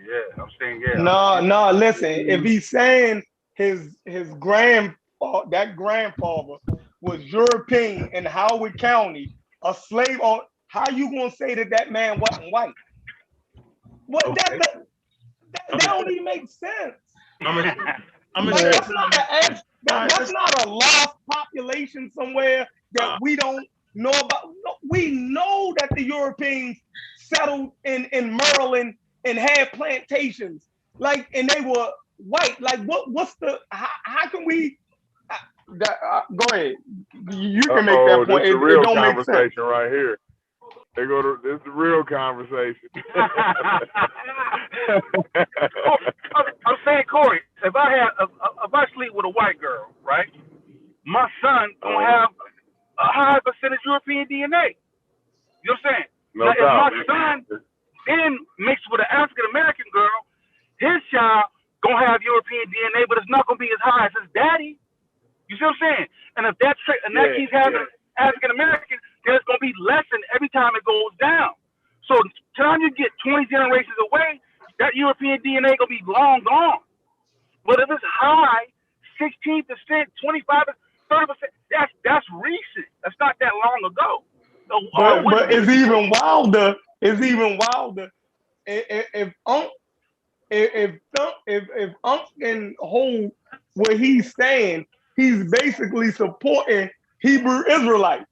Yeah, I'm saying yeah. No, listen. If he's saying his grandfather was European in Howard County, a slave on, how you gonna say that man wasn't white? What okay. that don't even make sense. That's not a lost population somewhere that we don't know about. We know that the Europeans settled in Maryland and had plantations, and they were white. Like, what's the? How can we? Go ahead. You can make that point. This is a real don't conversation make sense. right here. This is the real conversation. I'm saying, Corey, if I sleep with a white girl, right, my son gonna have a high percentage European DNA. You know what I'm saying? No now, doubt. if my son then mixed with child gonna have European DNA, but it's not gonna be as high as his daddy. You see what I'm saying? And if that keeps having African American, then it's gonna be lessened every time it goes down. So time you get 20 generations away, that European DNA gonna be long gone. But if it's high, 16%, 25%, 30%, that's recent. That's not that long ago. So, but it's even wilder. It's even wilder. If Unc can hold where he's saying, he's basically supporting Hebrew Israelites.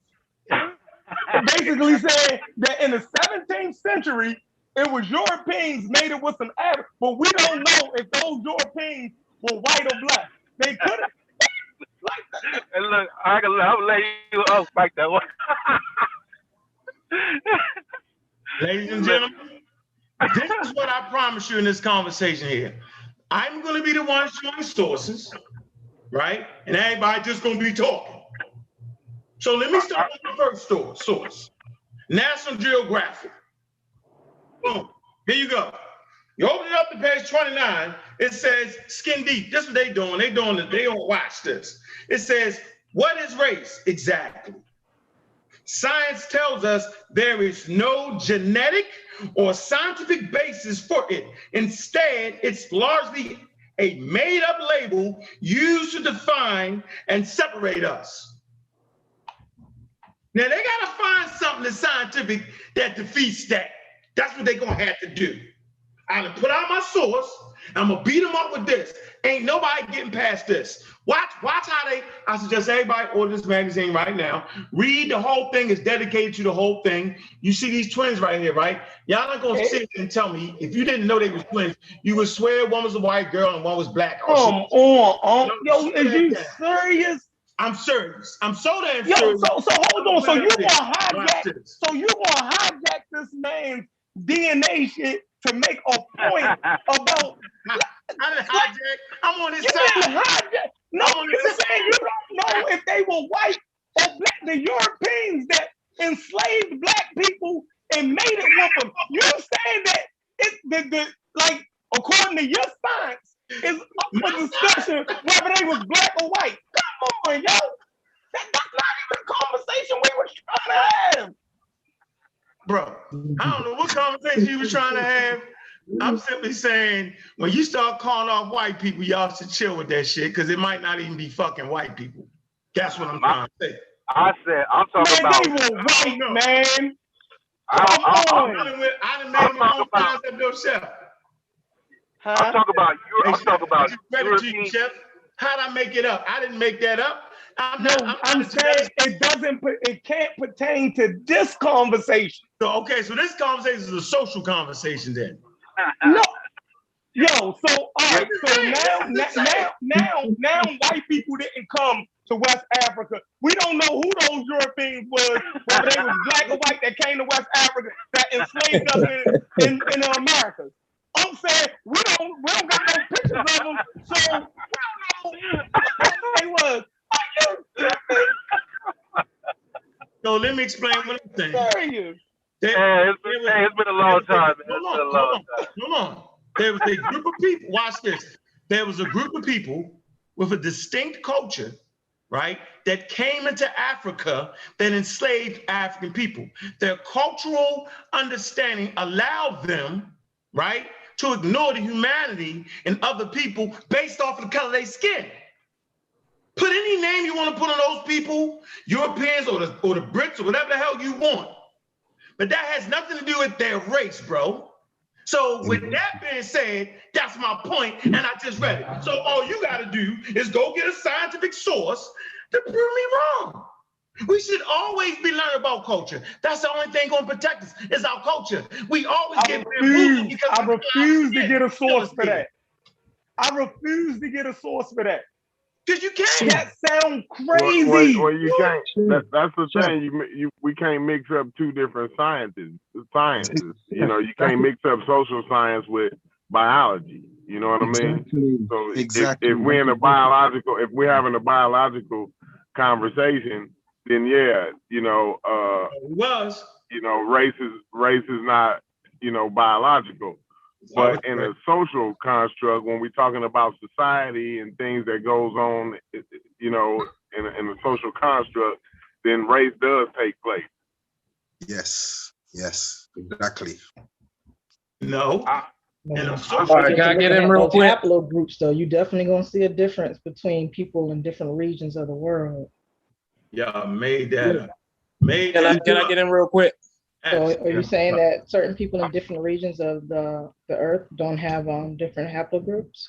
Basically saying that in the 17th century, it was Europeans made it with some Arabs, but we don't know if those Europeans were white or black. They could have. Like, and look, I'll let you up like that one. Ladies and gentlemen, this is what I promise you in this conversation here. I'm going to be the one showing sources, right? And everybody just going to be talking. So let me start with the first source. National Geographic. Boom. Here you go. You open it up to page 29. It says skin deep. This is what they doing. They don't watch this. It says, what is race exactly? Science tells us there is no genetic or scientific basis for it. Instead, it's largely a made-up label used to define and separate us. Now, they got to find something that's scientific that defeats that. That's what they're going to have to do. I'm going to put out my source. I'm going to beat them up with this. Ain't nobody getting past this. Watch how I suggest everybody order this magazine right now. Read the whole thing. It's dedicated to the whole thing. You see these twins right here, right? Y'all not going to sit and tell me, if you didn't know they was twins, you would swear one was a white girl and one was black. Come on. Yo, is you serious? I'm serious. I'm so damn serious. So hold on. So you're gonna hijack this man's DNA shit to make a point about. I didn't hijack. I'm on his side. No, you're saying you don't know if they were white or black. The Europeans that enslaved black people and made it with them. You're saying that like according to your science is up for discussion whether they was black or white. Come on, yo. That's not even a conversation we were trying to have. Bro, I don't know what conversation you was trying to have. I'm simply saying, when you start calling off white people, y'all should chill with that shit, because it might not even be fucking white people. That's what I'm trying to say. I said, I'm talking about. They were white, man. I done made my own concept of chef. I'm talking about you. I'm talking about European chef. How'd I make it up? I didn't make that up. I'm saying it can't pertain to this conversation. So this conversation is a social conversation then. No. Yo, so all right, so now white people didn't come to West Africa. We don't know who those Europeans was, whether they was black or white that came to West Africa that enslaved us in the Americas. I'm saying we don't got no pictures of them, so we don't know who they was. So let me explain what I'm saying. Serious. It's been a long time. Hold on. There was a group of people, watch this. There was a group of people with a distinct culture, right, that came into Africa that enslaved African people. Their cultural understanding allowed them, right, to ignore the humanity in other people based off of the color of their skin. Put any name you want to put on those people, Europeans or the Brits or whatever the hell you want. But that has nothing to do with their race, bro. So with that being said, that's my point, and I just read it. So all you got to do is go get a scientific source to prove me wrong. We should always be learning about culture. That's the only thing going to protect us is our culture. We always get bamboozled because I refuse to get a source for that. I refuse to get a source for that. Because you can't. That sounds crazy. Well, you can't. That's the thing. We can't mix up two different sciences. You know, you can't mix up social science with biology. You know what I mean? So if we're in a biological, if we're having a biological conversation, then yeah, you know, it was. You know, race is not, you know, biological. But in a social construct, when we're talking about society and things that goes on, you know, in a social construct, then race does take place. Yes, exactly. No. All right, can I get in real quick? Haplogroups, though, you definitely gonna see a difference between people in different regions of the world. Yeah, made that. Can I get in real quick? So are you saying that certain people in different regions of the earth don't have different haplogroups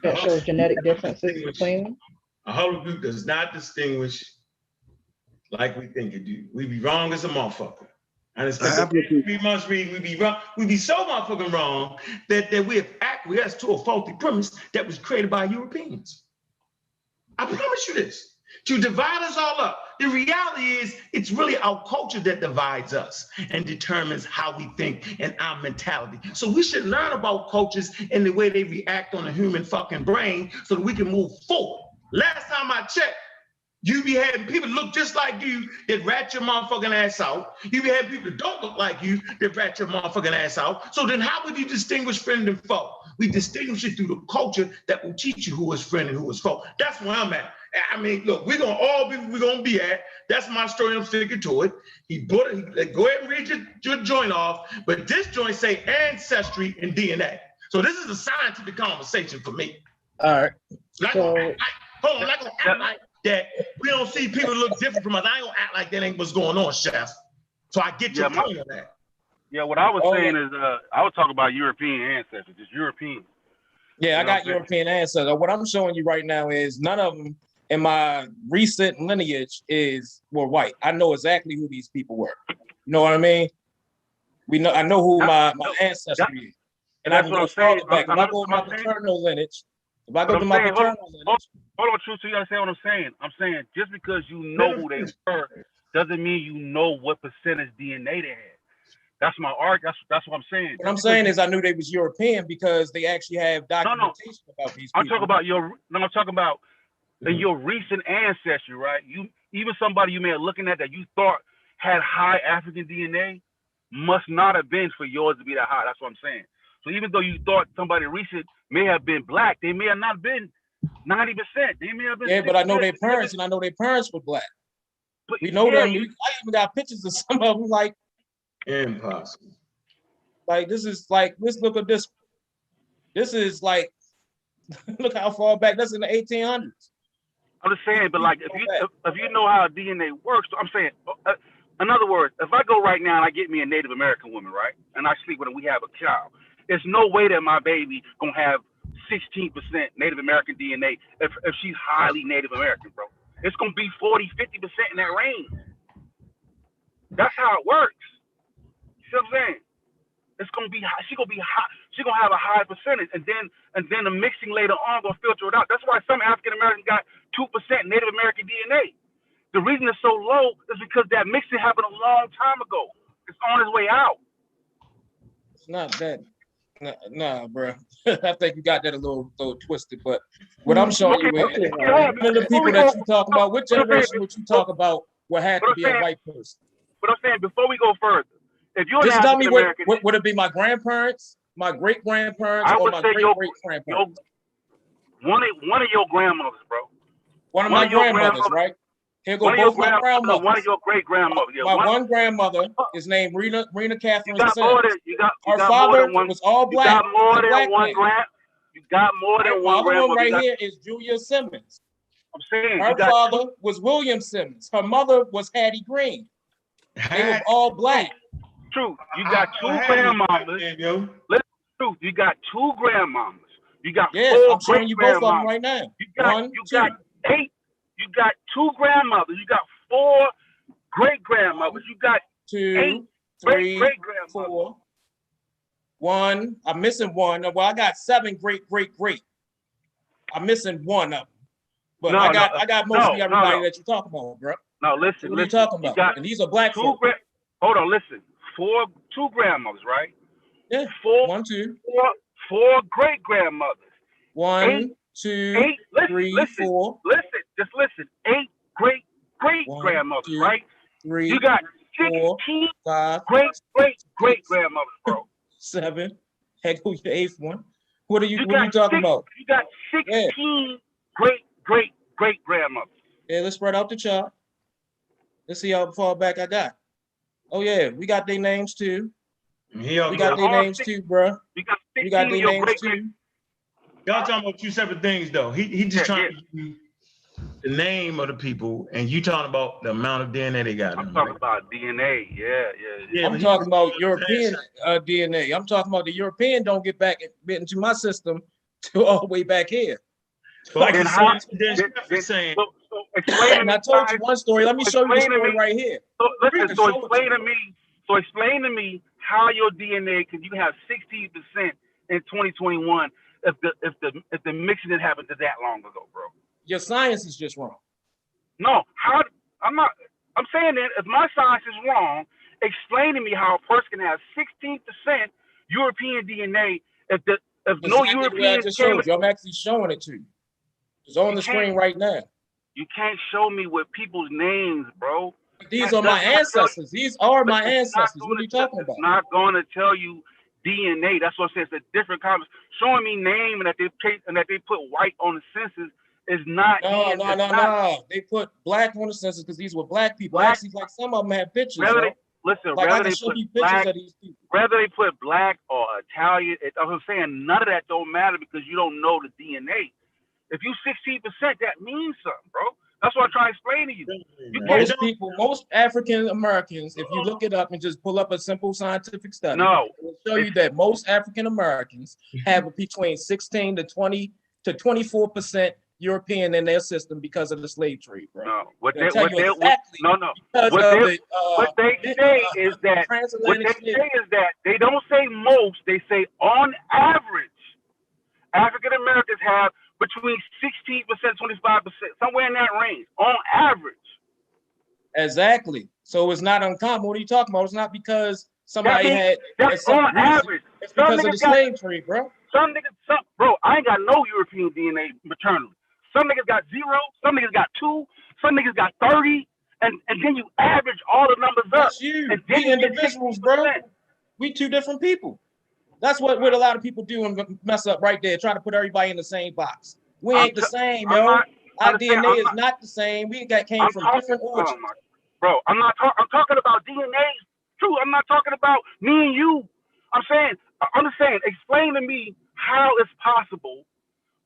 that shows genetic differences between them? A haplogroup does not distinguish like we think it do. We be wrong as a motherfucker. And it's because we must read, we be wrong. We be so motherfucking wrong that we have acquiesced to a faulty premise that was created by Europeans. I promise you this. To divide us all up. The reality is it's really our culture that divides us and determines how we think and our mentality. So we should learn about cultures and the way they react on the human fucking brain so that we can move forward. Last time I checked, you be having people look just like you that rat your motherfucking ass out. You be having people that don't look like you that rat your motherfucking ass out. So then how would you distinguish friend and foe? We distinguish it through the culture that will teach you who is friend and who is foe. That's where I'm at. I mean, look, we're gonna all be where we're gonna be at. That's my story. I'm sticking to it. Go ahead and read your joint off, but this joint say ancestry and DNA. So this is a scientific conversation for me. All right. Hold on, I'm not gonna act like that. We don't see people look different from us. I ain't gonna act like that ain't what's going on, Chef. So I get your point on that. Yeah, what I was saying is, I was talking about European ancestors, just European. Yeah, I got European ancestors. What I'm showing you right now is none of them in my recent lineage were white. I know exactly who these people were. You know what I mean? I know who my ancestry is. And I can go farther back. If I go to my paternal lineage, hold on, Truth, so you understand what I'm saying? I'm saying just because you know who they were doesn't mean you know what percentage DNA they had. That's my argument. That's what I'm saying. What I'm saying is I knew they was European because they actually have documentation about these people. I'm talking about in your recent ancestry, right? Even somebody you may have looking at that you thought had high African DNA must not have been for yours to be that high. That's what I'm saying. So even though you thought somebody recent may have been black, they may have not been 90%. They may have been. Yeah, but I know their parents, and I know their parents were black. But we know them. I even got pictures of some of them. Like impossible. Like this is like look at this. This is like look how far back. That's in the 1800s. I'm just saying, but like if you know how DNA works, I'm saying. In other words, if I go right now and I get me a Native American woman, right, and I sleep with her, we have a child. There's no way that my baby gonna have 16% Native American DNA if she's highly Native American, bro. It's gonna be 40, 50% in that range. That's how it works. You see what I'm saying? It's gonna be high. She's gonna have a high percentage, and then the mixing later on gonna filter it out. That's why some African Americans got 2% Native American DNA. The reason it's so low is because that mixing happened a long time ago. It's on its way out. It's not that. Nah, bro. I think you got that a little twisted. But what I'm showing you is one of the people that you talk about. What generation would you talk about would have to be a white person? But I'm saying before we go further, if you're just tell me what would it be? My grandparents, my great grandparents, or my great grandparents? One of your grandmothers, bro. One of my grandmothers, right? Here go both my grandmothers. One of your great grandmothers. My one grandmother is named Rena Catherine Sims. Her father was all black. You got more than one grandmother. You got more than one grandmother. The other one right here is Julia Simmons. I'm saying her father was William Simmons. Her mother was Hattie Green. They were all black. True. You got two grandmamas. Listen, truth. You got two grandmamas. You got four I'm showing you both of them right now. You got 8. You got 2 grandmothers. You got 4 great grandmothers. You got 2, 3, 4. 1. I'm missing 1. Well, I got 7 great. I'm missing 1 of them. But I got mostly everybody that you're talking about, bro. No, listen. What are you talking about? And these are black folk. Hold on, listen. 2 grandmothers, right? Yeah. 4, 1, 2. 4 great grandmothers. 1, 2, 3, 4. Just listen. 8 great grandmothers, right? 3, you got 4, 16 5, great grandmothers, bro. 7, Heck, who's the 8th one? What are you talking about? You got 16 great grandmothers. Yeah, let's spread out the chart. Let's see how far back I got. Oh yeah, we got their names too. We got their names too, bro. We got their names too. Y'all talking about two separate things though. He just trying to give you the name of the people, and you talking about the amount of DNA they got. I'm talking about DNA. Yeah. I'm talking about European DNA. I'm talking about the European don't get into my system till all the way back here. Like and how, saying. So explain and I told you one story. Let me show you the story right here. So listen. So explain to me how your DNA, because you have 16% in 2021. If the mixing didn't happen to that long ago, bro. Your science is just wrong. No, I'm saying that if my science is wrong, explain to me how a person can have 16% European DNA if no European came. I'm actually showing it to you. It's on the screen right now. You can't show me with people's names, bro. These are my ancestors. These are my ancestors. What are you talking about? It's not going to tell you DNA. That's what I said. It's a different conversation. Showing me name and that they put white on the census is not. No. They put black on the census because these were black people. Actually, like some of them have pictures. Whether they put black or Italian, I'm saying none of that don't matter because you don't know the DNA. If you 16%, that means something, bro. That's what I'm trying to explain to you. Most African Americans, if you look it up and just pull up a simple scientific study, it will show you that most African Americans have between 16 to 20 to 24% European in their system because of the slave trade, bro. No, what they say is that they don't say most, they say on average, African Americans have between 16%, 25%, somewhere in that range, on average. Exactly. So it's not uncommon. What are you talking about? It's not because somebody had. That's on average. It's because of the slave trade, bro. Bro, I ain't got no European DNA maternally. Some niggas got 0, some niggas got 2, some niggas got 30, and then you average all the numbers up. That's you. We individuals, bro. We two different people. That's what a lot of people do and mess up right there. Try to put everybody in the same box. We ain't the same, yo. Our DNA is not the same. We came from different origins. Bro, I'm talking about DNA. True, I'm not talking about me and you. I'm just saying, explain to me how it's possible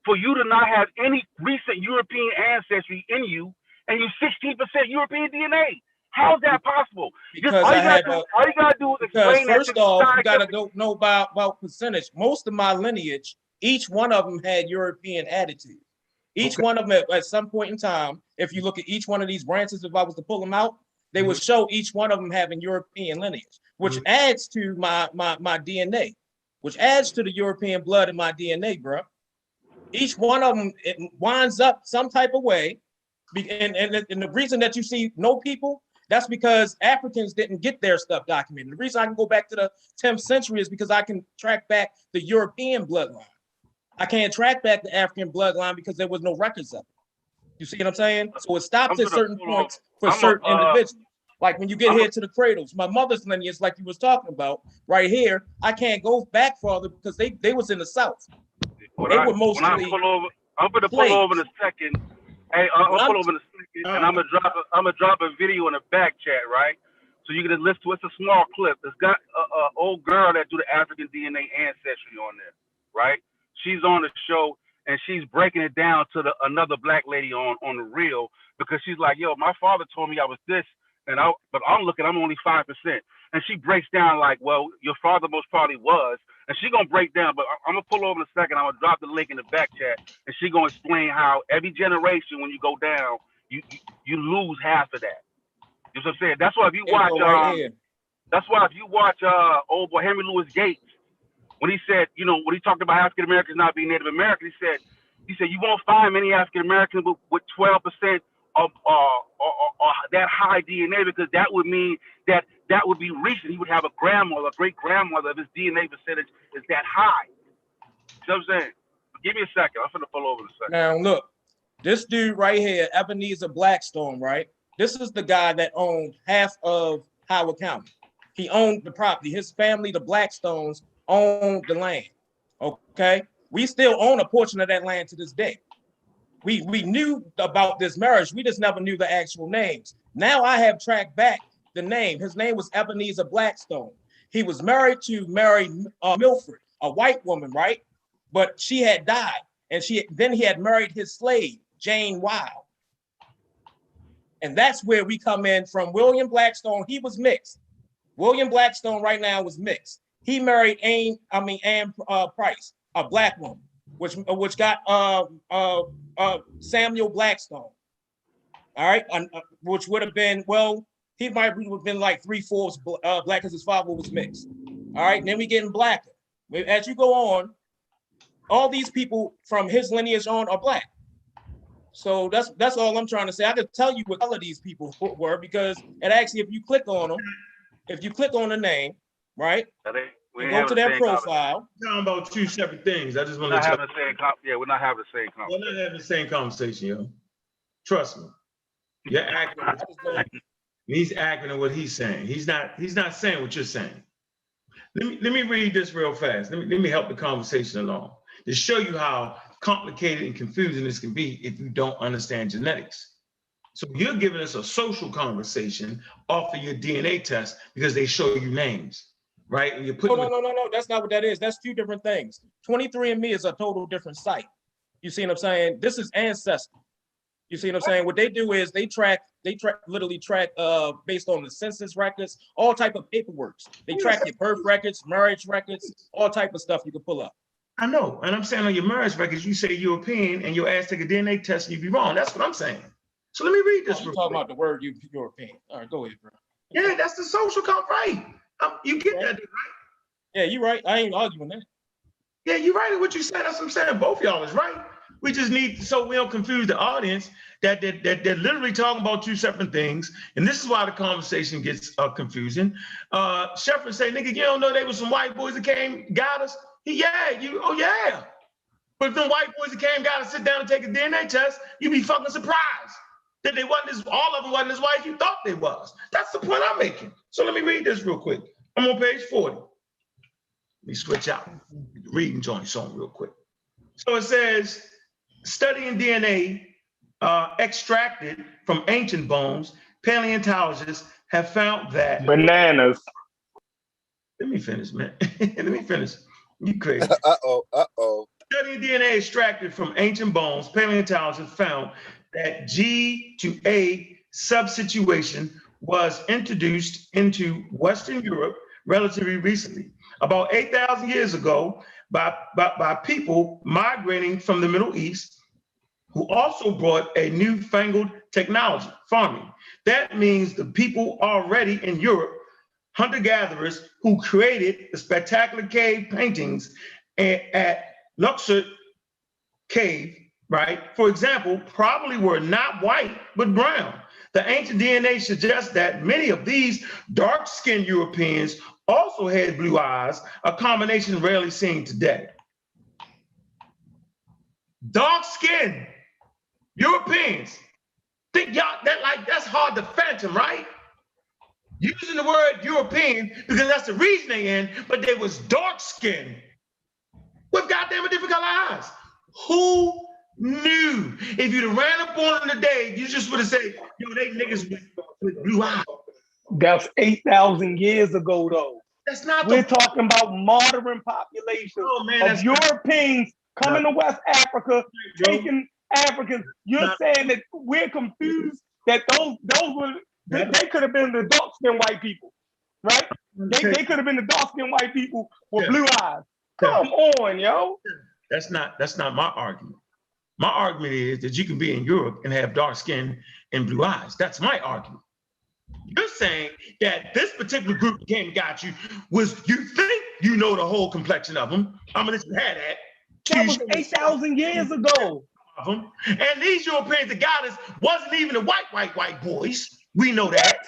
for you to not have any recent European ancestry in you and you 16% European DNA. How's that possible? Because all you gotta do is explain that. First off, you gotta know about percentage. Most of my lineage, each one of them had European attitude. Each one of them at some point in time, if you look at each one of these branches, if I was to pull them out, they would show each one of them having European lineage, which adds to my DNA, which adds to the European blood in my DNA, bro. Each one of them, it winds up some type of way. And the reason that you see no people, that's because Africans didn't get their stuff documented. The reason I can go back to the 10th century is because I can track back the European bloodline. I can't track back the African bloodline because there was no records of it. You see what I'm saying? So it stops at certain points for certain individuals. Like when you get here to the cradles, my mother's lineage, like you was talking about, right here, I can't go back farther because they was in the South. I'm gonna pull over in a second. Hey, I'll pull over in a second, and I'm gonna drop a video in the back chat, right? So you can listen to it. It's a small clip. It's got a old girl that do the African DNA ancestry on there, right? She's on the show and she's breaking it down to another black lady on the reel because she's like, yo, my father told me I was this, but I'm only 5%. And she breaks down like, well, your father most probably was, and she gonna break down, but I'm gonna pull over in a second. I'm gonna drop the link in the back chat, and she gonna explain how every generation when you go down, you lose half of that. You know what I'm saying? That's why if you watch old boy Henry Louis Gates, when he said, when he talked about African Americans not being Native American, he said you won't find many African Americans with 12% of that high DNA, because that would mean that would be recent. He would have a great grandmother if his DNA percentage is that high. You know what I'm saying? Give me a second. I'm finna pull over in a second. Now look, this dude right here, Ebenezer Blackstone, right? This is the guy that owned half of Howard County. He owned the property. His family, the Blackstones, owned the land. Okay, we still own a portion of that land to this day. We knew about this marriage. We just never knew the actual names. Now I have tracked back the name. His name was Ebenezer Blackstone. He was married to Mary Milford, a white woman, right? But she had died, and then he had married his slave, Jane Wilde. And that's where we come in from. William Blackstone, he was mixed. William Blackstone right now was mixed. He married Anne Price, a black woman, which got Samuel Blackstone. All right, which would have been, well, he might have been like 3/4 black because his father was mixed. All right, and then we getting blacker. As you go on, all these people from his lineage on are black. So that's all I'm trying to say. I could tell you what color these people were because it actually, if you click on them, if you click on the name, right, you go to their profile. We're talking about two separate things. I just want to. We're not having the same conversation. We're not having the same conversation, yo. Trust me. You're accurate. He's accurate in what he's saying. He's not saying what you're saying. Let me read this real fast. Let me help the conversation along to show you how complicated and confusing this can be if you don't understand genetics. So you're giving us a social conversation off of your DNA test because they show you names, right? And you're putting No. That's not what that is. That's two different things. 23andMe is a total different site. You see what I'm saying? This is Ancestry. You see what I'm saying? What they do is they literally track based on the census records, all type of paperwork. They track your birth records, marriage records, all type of stuff you can pull up. I know, and I'm saying on your marriage records, you say European, and your ass take a DNA test and you be wrong. That's what I'm saying. So let me read this. You're talking about the word European. All right, go ahead, bro. Yeah, that's the social right. You get that, right? Yeah, you're right. I ain't arguing that. Yeah, you're right in what you said. That's what I'm saying. Both y'all is right. We just need, so we don't confuse the audience that they're literally talking about two separate things. And this is why the conversation gets confusing. Shepard say, nigga, you don't know they was some white boys that came, got us? Yeah. But if them white boys that came, got to sit down and take a DNA test, you'd be fucking surprised that they wasn't all of them wasn't as white as you thought they was. That's the point I'm making. So let me read this real quick. I'm on page 40. Let me switch out the reading joint song real quick. So it says, studying DNA extracted from ancient bones, paleontologists have found that bananas. Let me finish, man. Let me finish. You crazy. Uh-oh. Studying DNA extracted from ancient bones, paleontologists found that G to A substitution was introduced into Western Europe relatively recently, about 8,000 years ago, by people migrating from the Middle East, who also brought a newfangled technology, farming. That means the people already in Europe, hunter-gatherers who created the spectacular cave paintings at Luxor Cave, right? For example, probably were not white, but brown. The ancient DNA suggests that many of these dark-skinned Europeans also had blue eyes, a combination rarely seen today. Dark-skinned Europeans. Think y'all that's hard to phantom, right? Using the word European because that's the region they in, but they was dark-skinned with goddamn different color eyes. Who knew? If you'd have ran up on them today, you just would have said, yo, they niggas with blue eyes. That's 8,000 years ago, though. That's not. We're talking about modern population of Europeans coming to West Africa, taking Africans. You're saying that we're confused that those were they could have been the dark-skinned white people, right? They could have been the dark-skinned white people with blue eyes. Come on, yo. That's not my argument. My argument is that you can be in Europe and have dark skin and blue eyes. That's my argument. You're saying that this particular group that came and got you was, you think you know the whole complexion of them. I'm gonna let you have that. That was 8,000 years ago. Of them. And these Europeans that got us wasn't even the white boys. We know that.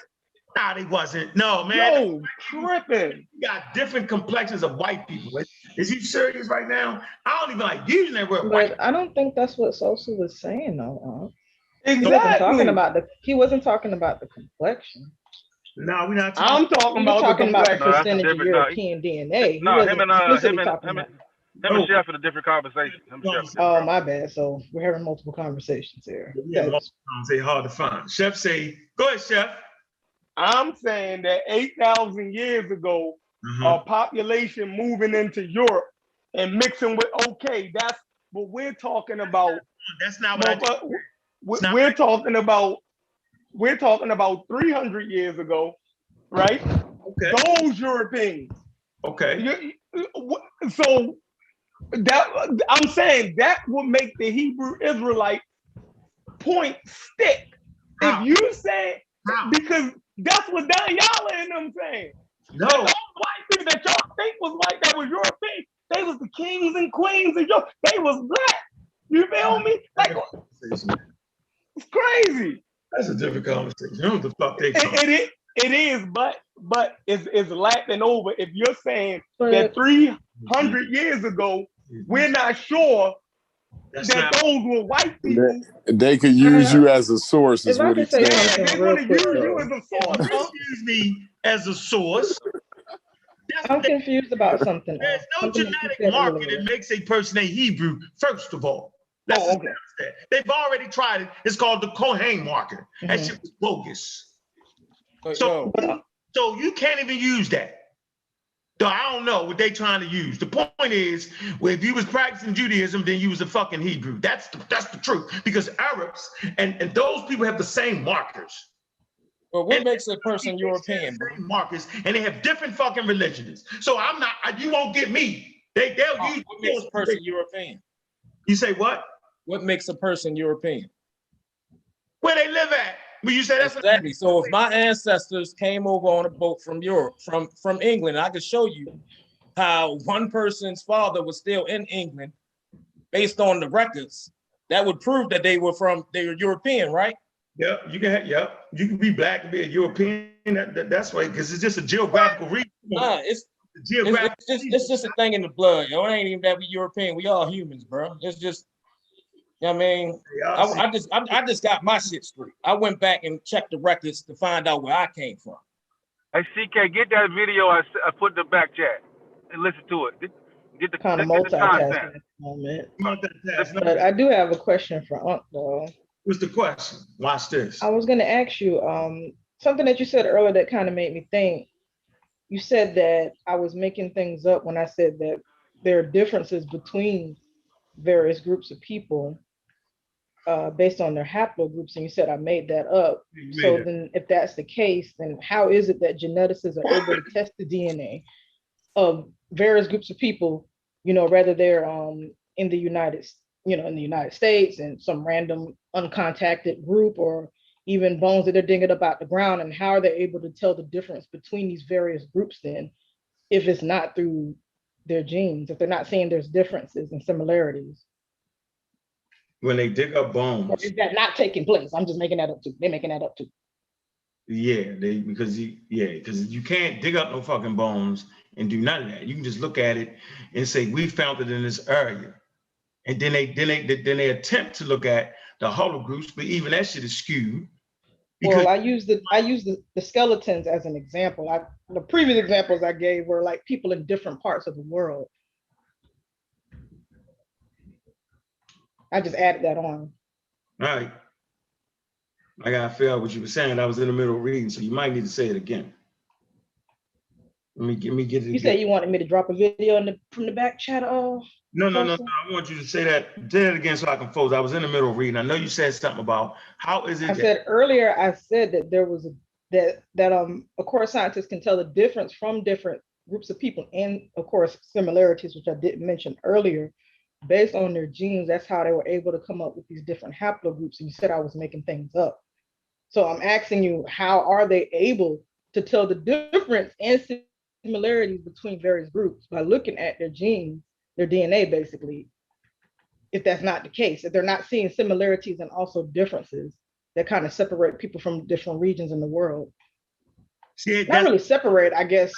Nah, they wasn't. No, man. Yo, tripping. You got different complexions of white people. Is he serious right now? I don't even like using that word. But I don't think that's what Sosa was saying, though. Exactly. He wasn't talking about the complexion. No, we're not I'm talking about the the complexion. percentage I'm talking about the complexion. No, that's a percentage of different. European DNA. He No, wasn't explicitly talking about. Him and Chef in a different conversation. Oh, my bad. So we're having multiple conversations here. Yeah, say hard to find. Chef say, go ahead, Chef. I'm saying that 8,000 years ago, a population moving into Europe and mixing with, okay, that's what we're talking about. That's not what we're talking about. We're talking about 300 years ago, right? Okay. Those Europeans. Okay. So that I'm saying that would make the Hebrew Israelite point stick. How? If you say, How? because that's what Daniela and them saying. No. That those white people that y'all think was white, that was European, they was the kings and queens of Europe. They was black. You feel me? Like, it's crazy. That's a different conversation. You know what the fuck they It is, but it's lapping over. If you're saying that 300 years ago, we're not sure that those were white people. They could use you as a source, is what he's saying. They want to use you as a source. Use me as a source. I'm confused about something. There's no genetic marker that makes a person a Hebrew, first of all. Okay. They've already tried it. It's called the Cohen marker. That shit was bogus. So you can't even use that. So I don't know what they trying to use. The point is, well, if you was practicing Judaism, then you was a fucking Hebrew. That's the truth. Because Arabs and those people have the same markers. But what makes a person European, bro? Markers, and they have different fucking religions. So I'm not. You won't get me. They'll use. What makes a person European? You say what? What makes a person European? Where they live at. When you say that's exactly. So if my ancestors came over on a boat from Europe, from England, I could show you how one person's father was still in England, based on the records, that would prove that they were European, right? Yeah, you can be black and be a European. That's right, because it's just a geographical region. It's just a thing in the blood. Yo, it ain't even that we European. We all humans, bro. It's just, you know what I mean? I just got my shit straight. I went back and checked the records to find out where I came from. Hey, CK, get that video I put in the back chat and listen to it. Get the kind of multitasking moment. But I do have a question for Unc, though. What's the question? Watch this. I was going to ask you something that you said earlier that kind of made me think. You said that I was making things up when I said that there are differences between various groups of people based on their haplogroups, and you said I made that up. So then if that's the case, then how is it that geneticists are able to test the DNA of various groups of people, whether they're in the United States and some random uncontacted group, or even bones that they're digging up out the ground, and how are they able to tell the difference between these various groups then, if it's not through their genes, if they're not saying there's differences and similarities? When they dig up bones. Or is that not taking place? I'm just making that up too. They're making that up too. Yeah, because you can't dig up no fucking bones and do none of that. You can just look at it and say, we found it in this area. And then they attempt to look at the hologroups, but even that shit is skewed. Well, I use the skeletons as an example. The previous examples I gave were like people in different parts of the world. I just added that on. All right. I gotta figure out what you were saying. I was in the middle of reading, so you might need to say it again. Let me get it. You said you wanted me to drop a video from the back chat. No. I want you to say that again so I can focus. I was in the middle of reading. I know you said something about how is it. Said earlier. I said that there was of course scientists can tell the difference from different groups of people, and of course similarities, which I didn't mention earlier, based on their genes. That's how they were able to come up with these different haplogroups. And you said I was making things up. So I'm asking you, how are they able to tell the difference and similarities between various groups? By looking at their genes, their DNA, basically. If that's not the case, if they're not seeing similarities and also differences that kind of separate people from different regions in the world. Not really separate, I guess.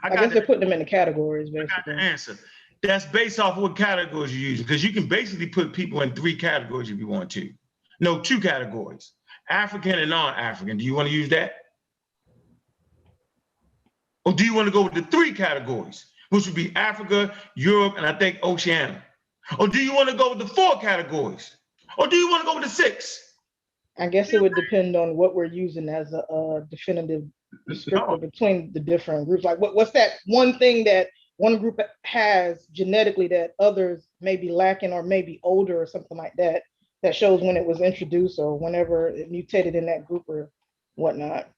I guess they're putting them in the categories, basically. I got the answer. That's based off what categories you're using, because you can basically put people in 3 categories if you want to. No, 2 categories. African and non-African. Do you want to use that? Or do you want to go with the 3 categories, which would be Africa, Europe, and I think Oceania? Or do you want to go with the 4 categories? Or do you want to go with the 6? I guess it would depend on what we're using as a definitive descriptor between the different groups. Like what's that one thing that one group has genetically that others may be lacking or maybe older or something like that, that shows when it was introduced or whenever it mutated in that group or whatnot.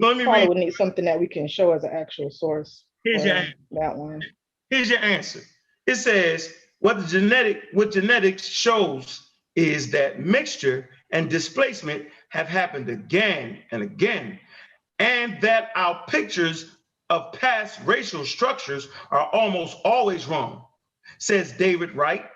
Probably would need something that we can show as an actual source. Here's your that one. Here's your answer. It says what genetics shows is that mixture and displacement have happened again and again, and that our pictures of past racial structures are almost always wrong, says David Wright,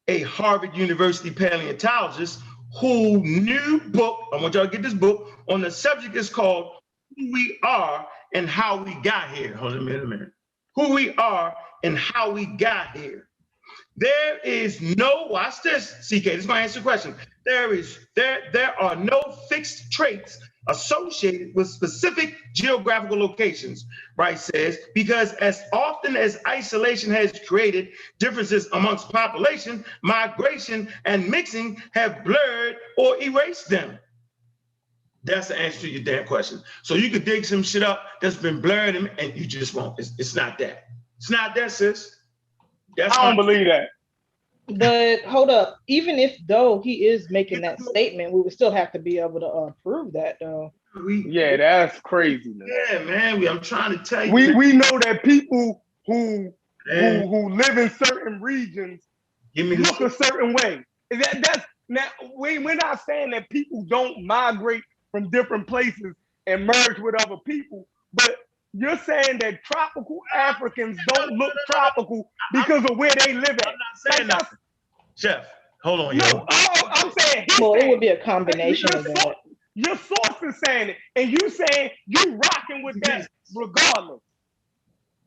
a Harvard University paleontologist whose new book, I want y'all to get this book, on the subject is called Who We Are and How We Got Here. Hold on a minute. Who We Are and How We Got Here. There is no, watch this, CK, this is going to answer the question. There are no fixed traits associated with specific geographical locations, Wright says, because as often as isolation has created differences amongst population, migration and mixing have blurred or erased them. That's the answer to your damn question. So you could dig some shit up that's been blurred and you just won't. It's not that. It's not that, sis. I don't believe that. But hold up, even if though he is making that statement, we would still have to be able to prove that though. Yeah, that's crazy, man. Yeah, man. I'm trying to tell you. We know that people who live in certain regions look a certain way. That's now we're not saying that people don't migrate from different places and merge with other people, but you're saying that tropical Africans don't look tropical because of where they live at. I'm not saying that. Chef, hold on, yo. No, I'm saying it would be a combination of that. Your source is saying it, and you saying you rocking with that regardless.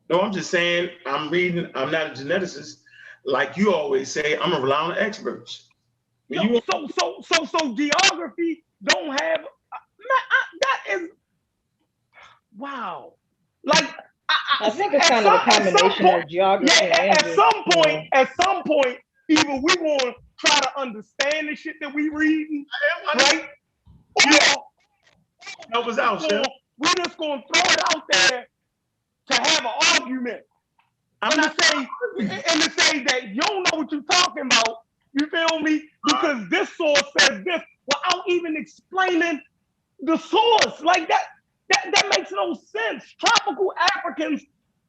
No, I'm just saying I'm reading. I'm not a geneticist, like you always say. I'm gonna rely on experts. So geography don't have. That is wow. Like I think it's kind of a combination of geography. Yeah, at some point, either we gonna try to understand the shit that we reading, right? Help us out, Chef. We're just gonna throw it out there to have an argument. And to say that you don't know what you're talking about. You feel me? Because this source says this without even explaining the source. Like that makes no sense. Tropical Africans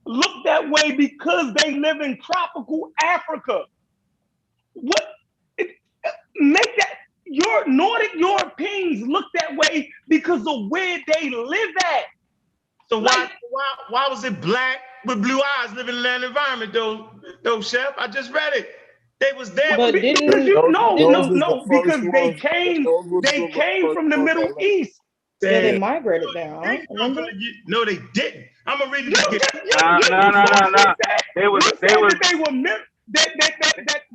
look that way because they live in tropical Africa. Make that your Nordic Europeans look that way because of where they live at. So why was it black with blue eyes living in that environment though, Chef? I just read it. They was there. But because they came from the Middle East. Yeah, they migrated down. No, they didn't. I'm gonna read it again.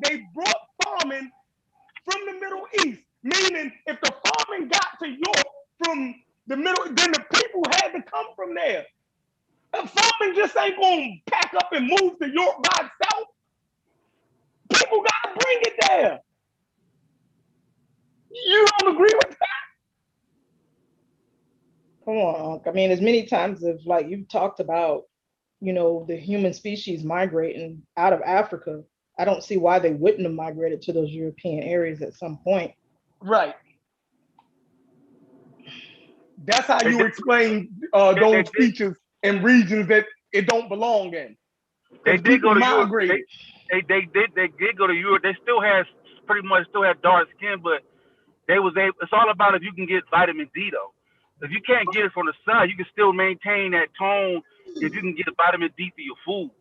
They brought farming from the Middle East, meaning if the farming got to Europe from the middle, then the people had to come from there. Farming just ain't gonna pack up and move to Europe by itself. People gotta bring it there. You don't agree with that? Come on, I mean, as many times as like you've talked about, the human species migrating out of Africa, I don't see why they wouldn't have migrated to those European areas at some point. Right. That's how you explain those features and regions that it don't belong in. They did go to Europe. They did go to Europe. They still had dark skin, but it's all about if you can get vitamin D though. If you can't get it from the sun, you can still maintain that tone if you can get vitamin D through your foods.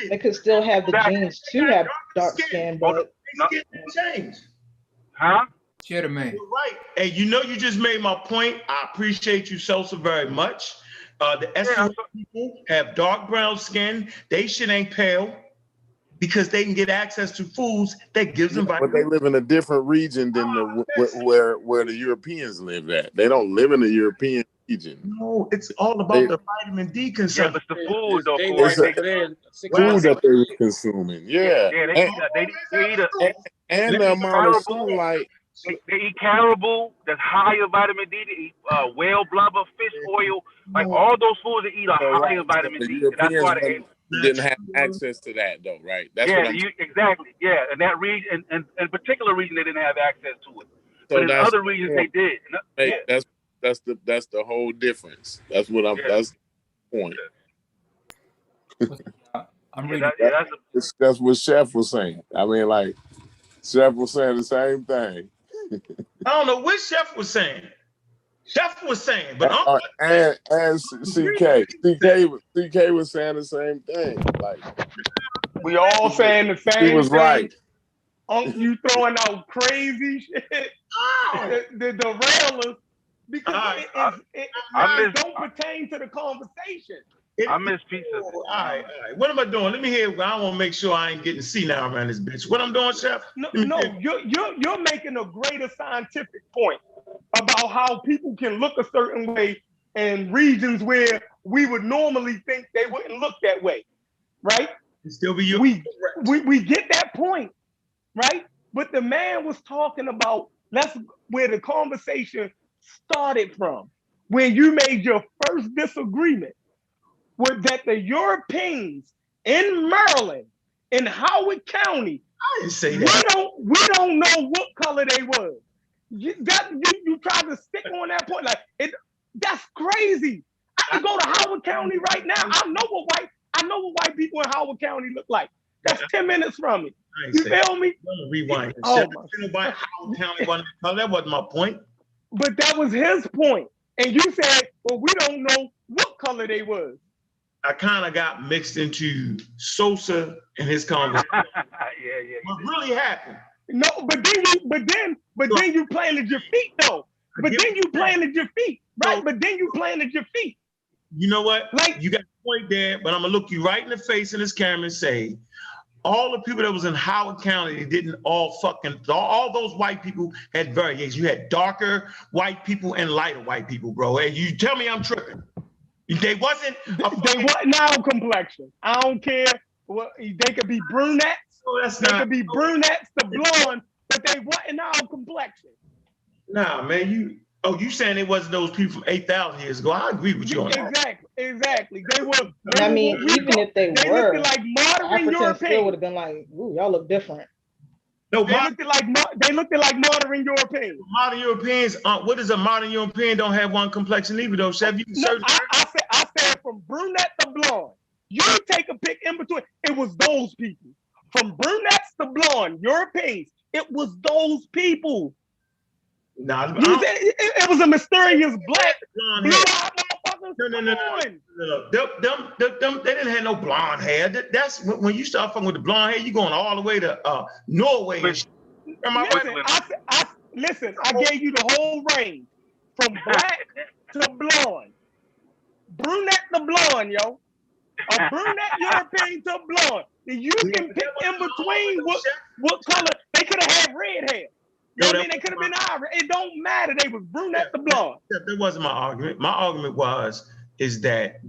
They could still have the genes to have dark skin, but change. Huh? Share the man. You're right. Hey, you just made my point. I appreciate you so very much. The Eskimo people have dark brown skin. They shit ain't pale because they can get access to foods that gives them vitamin. But they live in a different region than where the Europeans live at. They don't live in the European region. No, it's all about the vitamin D consumption. Yeah, but it's the food though. It's food that they were consuming. Yeah. Yeah, they eat and the amount of sunlight. They eat caribou that's high in vitamin D. They eat whale blubber, fish oil, like all those foods they eat are high in vitamin The D. And Europeans that's why they didn't have access to that though, right? That's what I'm exactly. Yeah, and that region, and in particular region, they didn't have access to it. So but in other regions they did. That's the whole difference. That's what I'm. That's the point. I'm reading. That's what Chef was saying. I mean, like Chef was saying the same thing. I don't know what Chef was saying. Chef was saying, but and CK was saying the same thing. Like we all saying the same. He was thing. right. You throwing out crazy shit. The derailers because it don't pertain to the conversation. I miss pizza. All right. What am I doing? Let me hear. I want to make sure I ain't getting senile around this bitch. What I'm doing, Chef? No, you're making a greater scientific point about how people can look a certain way in regions where we would normally think they wouldn't look that way, right? Still be we get that point, right? But the man was talking about that's where the conversation started from, where you made your first disagreement. Was that the Europeans in Maryland, in Howard County, I didn't say that. We don't know what color they was. You try to stick on that point that's crazy. I can go to Howard County right now. I know what white people in Howard County look like. That's 10 minutes from me. You feel me? Rewind. Oh, Howard County that wasn't my point. But that was his point. And you said, well, we don't know what color they was. I kind of got mixed into Sosa and his conversation. yeah. What really happened? No, but then you planted your feet though. But then you planted your feet, right? But then you planted your feet. You know what? You got a point there, but I'm gonna look you right in the face in this camera and say, all the people that was in Howard County, they didn't all those white people had variations. You had darker white people and lighter white people, bro. And you tell me I'm tripping. They wasn't now complexion. I don't care. They could be brunettes. Could be brunettes to blonde, but they wasn't our complexion. Nah, man, you saying it wasn't those people from 8,000 years ago? I agree with you on that. Exactly. They were. I mean, even if they were, looked like modern Europeans. Still would have been like, ooh, y'all look different. No, they looked like modern Europeans. Modern Europeans, what is a modern European? Don't have one complexion either, though. Chef, you can search. I said from brunette to blonde. You take a pick in between. It was those people. From brunettes to blonde, Europeans. It was those people. Nah, it was a mysterious black blue-eyed motherfuckers. No. They didn't have no blonde hair. That's when you start fucking with the blonde hair, you going all the way to Norway. Listen, I gave you the whole range from black to blonde, brunette to blonde, yo. A brunette European to blonde. And you can pick in between what color. They could have had red hair. You know what I mean? They could have been Irish. It don't matter. They was brunette to blonde. That wasn't my argument. My argument is that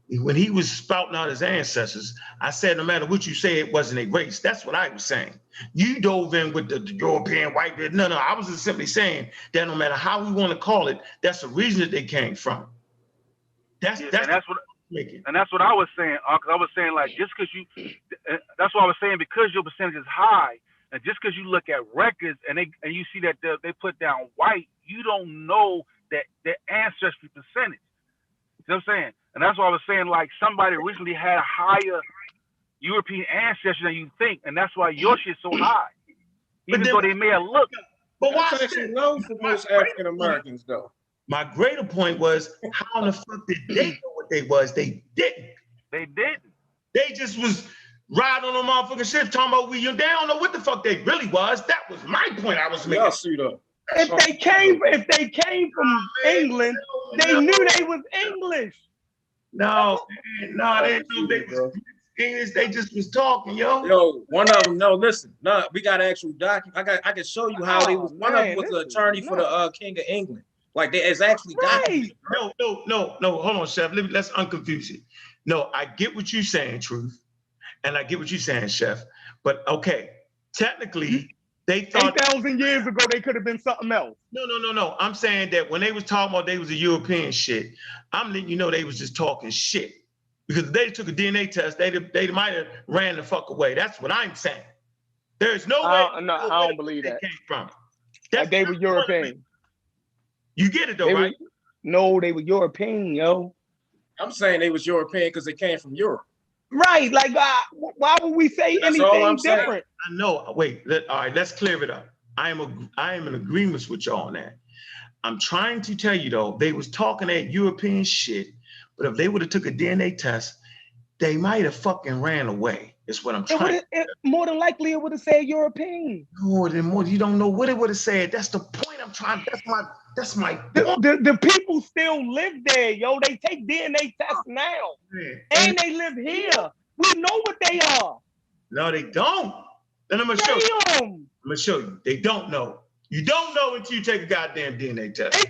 when he was spouting out his ancestors, I said no matter what you say, it wasn't a race. That's what I was saying. You dove in with the European white. No, I was just simply saying that no matter how we want to call it, that's the region that they came from. That's what I was saying, because I was saying like just because that's what I was saying, because your percentage is high, and just because you look at records and you see that they put down white, you don't know that their ancestry percentage. You know what I'm saying? And that's why I was saying like somebody recently had a higher European ancestry than you think, and that's why your shit's so high, even though they may have looked. But why actually low for most African Americans though? My greater point was, how in the fuck did they know what they was? They didn't. They didn't. They just was riding on a motherfucking ship talking about they don't know what the fuck they really was. That was my point I was making. Y'all suit up. If they came from England, they knew they was English. No, they didn't know they was English. They just was talking, yo. Yo, one of them. No, listen. No, we got actual document. I can show you how they was. One of them was the attorney for the King of England. Like it's actually documented. No. Hold on, Chef. Let's unconfuse it. No, I get what you're saying, Truth, and I get what you're saying, Chef. But okay, technically, they thought 8,000 years ago they could have been something else. No. I'm saying that when they was talking about they was a European shit, I'm letting you know they was just talking shit. Because if they took a DNA test, they might have ran the fuck away. That's what I'm saying. There's no way. No, I don't believe that. Came from. They were European. You get it though, right? No, they were European, yo. I'm saying they was European because they came from Europe. Right, like why would we say anything different? I know. Wait, all right, let's clear it up. I am in agreement with y'all on that. I'm trying to tell you though, they was talking that European shit, but if they would have took a DNA test, they might have fucking ran away. Is what I'm trying. More than likely, it would have said European. More. You don't know what it would have said. That's the point I'm trying. That's my. The people still live there, yo. They take DNA tests now, and they live here. We know what they are. No, they don't. Then I'm gonna show you. I'm gonna show you. They don't know. You don't know until you take a goddamn DNA test.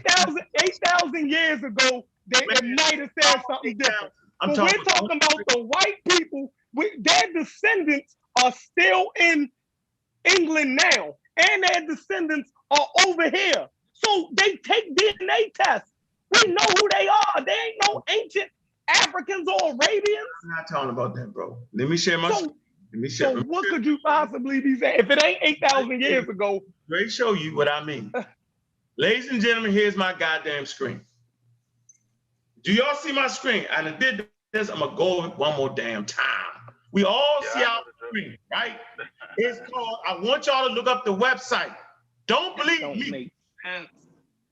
8,000 years ago, they might have said something different. But we're talking about the white people. Their descendants are still in England now, and their descendants are over here. So they take DNA tests. We know who they are. They ain't no ancient Africans or Arabians. I'm not talking about that, bro. Let me share my screen. So what could you possibly be saying? If it ain't 8,000 years ago. Let me show you what I mean. Ladies and gentlemen, here's my goddamn screen. Do y'all see my screen? And I did this. I'm gonna go over it one more damn time. We all see our screen, right? It's called, I want y'all to look up the website. Don't believe me.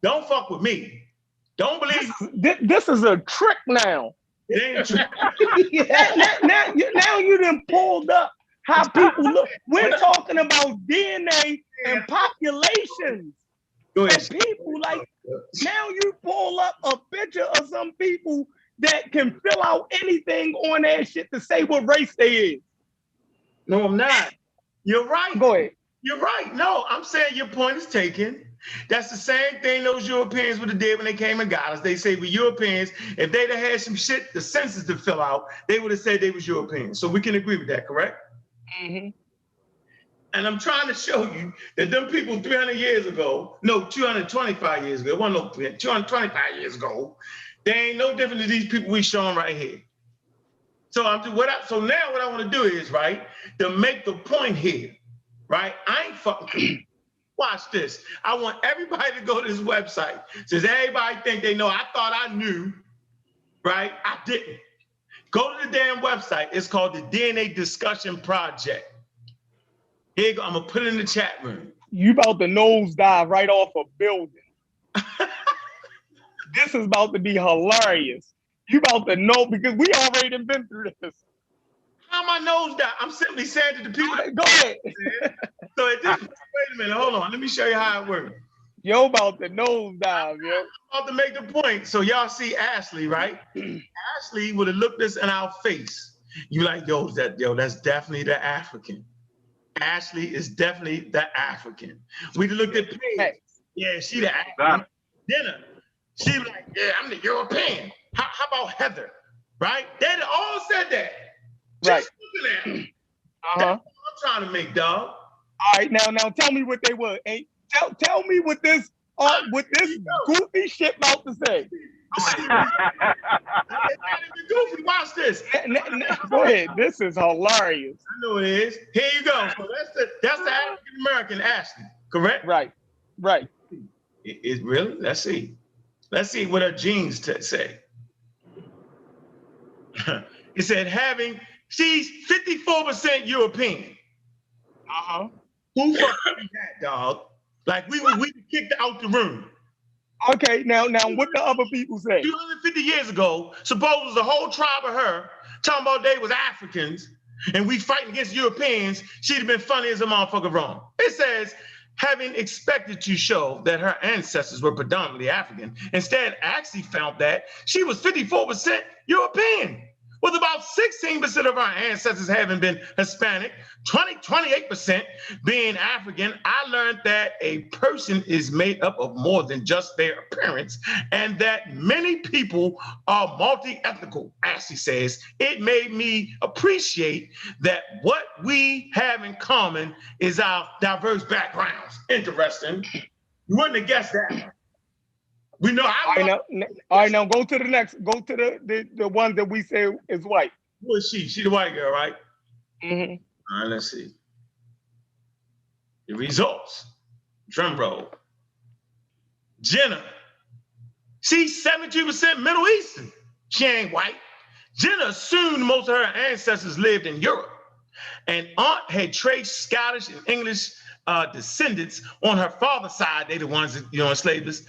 Don't fuck with me. Don't believe me. This is a trick now. It ain't a trick. Now you done pulled up how people look. We're talking about DNA and populations. Go ahead. And people like, now you pull up a picture of some people that can fill out anything on that shit to say what race they is. No, I'm not. You're right. Go ahead. You're right. No, I'm saying your point is taken. That's the same thing those Europeans would have did when they came and got us. They say we Europeans. If they'd have had some shit, the census to fill out, they would have said they was Europeans. So we can agree with that, correct? Mm-hmm. And I'm trying to show you that them people 300 years ago, no, 225 years ago, it wasn't no 225 years ago, they ain't no different than these people we showing right here. So now what I want to do is, right, to make the point here, right? I ain't fucking. Watch this. I want everybody to go to this website. Since everybody think they know, I thought I knew, right? I didn't. Go to the damn website. It's called the DNA Discussion Project. Here you go. I'm gonna put it in the chat room. You about to nosedive right off a building. This is about to be hilarious. You about to know because we already been through this. How my nose dive? I'm simply saying to the people. Go ahead. So at this point, wait a minute, hold on. Let me show you how it works. Yo about to nosedive, yo. I'm about to make the point. So y'all see Ashley, right? Ashley would have looked this in our face. You like, that's definitely the African. Ashley is definitely the African. We looked at Paige. Yeah, she the African. Dinner. She was like, yeah, I'm the European. How about Heather? Right? They all said that. Just looking at them. That's what I'm trying to make, dog. All right, now tell me what they were. Hey, tell me what this goofy shit about to say. Goofy, watch this. Go ahead. This is hilarious. I know it is. Here you go. So that's the African American Ashley, correct? Right. It really? Let's see. Let's see what her genes say. It said she's 54% European. Who fucking that, dog? Like we kicked out the room. Okay, now what the other people say? 250 years ago, suppose it was a whole tribe of her talking about they was Africans and we fighting against Europeans, she'd have been funny as a motherfucker wrong. It says, having expected to show that her ancestors were predominantly African, instead actually found that she was 54% European. with about 16% of our ancestors having been Hispanic, 28% being African, I learned that a person is made up of more than just their appearance, and that many people are multi-ethnical. Ashley says, it made me appreciate that what we have in common is our diverse backgrounds. Interesting. You wouldn't have guessed that. We know. All right, now go to the next. Go to the one that we say is white. Who is she? She the white girl, right? Mm-hmm. All right, let's see. The results. Drum roll. Jenna. She's 72% Middle Eastern. She ain't white. Jenna assumed most of her ancestors lived in Europe. And aunt had traced Scottish and English descendants on her father's side. They the ones that, enslaved us,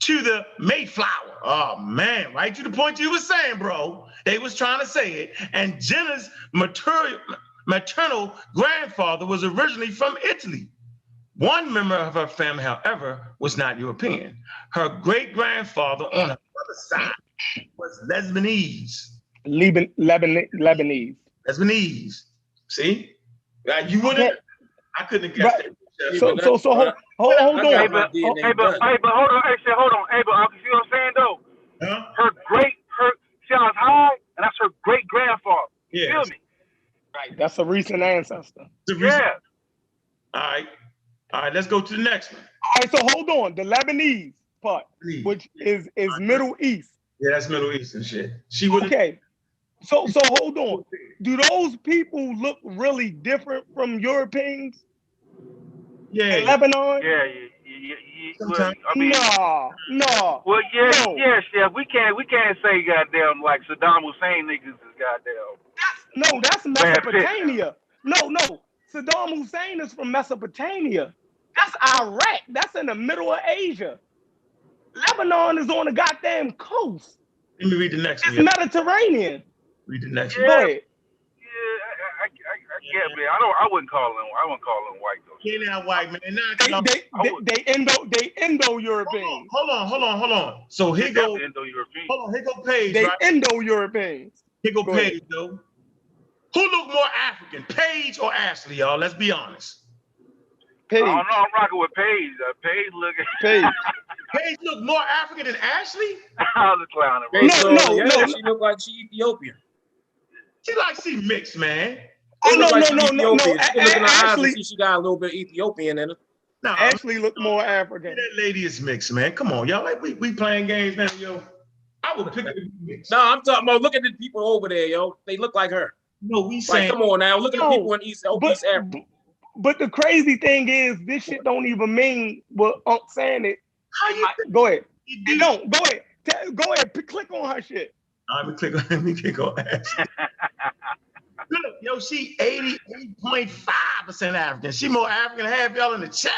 to the Mayflower. Oh man, right to the point you were saying, bro. They was trying to say it. And Jenna's maternal grandfather was originally from Italy. One member of her family, however, was not European. Her great-grandfather on her mother's side was Lebanese. Lebanese. Lebanese. See? You wouldn't. I couldn't have guessed that. So hold on. Hey, but hold on. Hey, hold on. Hey, but you see what I'm saying though? Huh? She was high, and that's her great grandfather. You feel me? Right. That's a recent ancestor. Yeah. All right. Let's go to the next one. All right. So hold on. The Lebanese part, which is Middle East. Yeah, that's Middle Eastern shit. She would. Okay. So hold on. Do those people look really different from Europeans? Yeah. In Lebanon? Yeah. Well, I mean, no. Well, yeah, Chef. We can't say goddamn like Saddam Hussein niggas is goddamn. That's Mesopotamia. No. Saddam Hussein is from Mesopotamia. That's Iraq. That's in the middle of Asia. Lebanon is on the goddamn coast. Let me read the next one. It's Mediterranean. Read the next one. Go ahead. I get it. I wouldn't call them white though. They're not white, man. They Indo-Europeans. Hold on. So here go Indo-European. Hold on, here go Paige. They right? Indo-Europeans. Here go Paige, though. Who look more African, Paige or Ashley, y'all? Let's be honest. Paige. I don't know. I'm rocking with Paige. Paige looking. Paige look more African than Ashley? I was clowning, bro. No. She look like she Ethiopian. She mixed, man. No. Ashley, she got a little bit of Ethiopian in her. No, Ashley look more African. That lady is mixed, man. Come on, y'all. Like we playing games now, yo. I would pick mixed. No, I'm talking about. Look at the people over there, yo. They look like her. No, we saying. Come on now. Look at the people in East Africa. But the crazy thing is, this shit don't even mean what Unc saying it. How you? Go ahead. No, go ahead. Go ahead. Click on her shit. Let me click on Ashley. Look, yo, she 88.5% African. She more African than half y'all in the chat.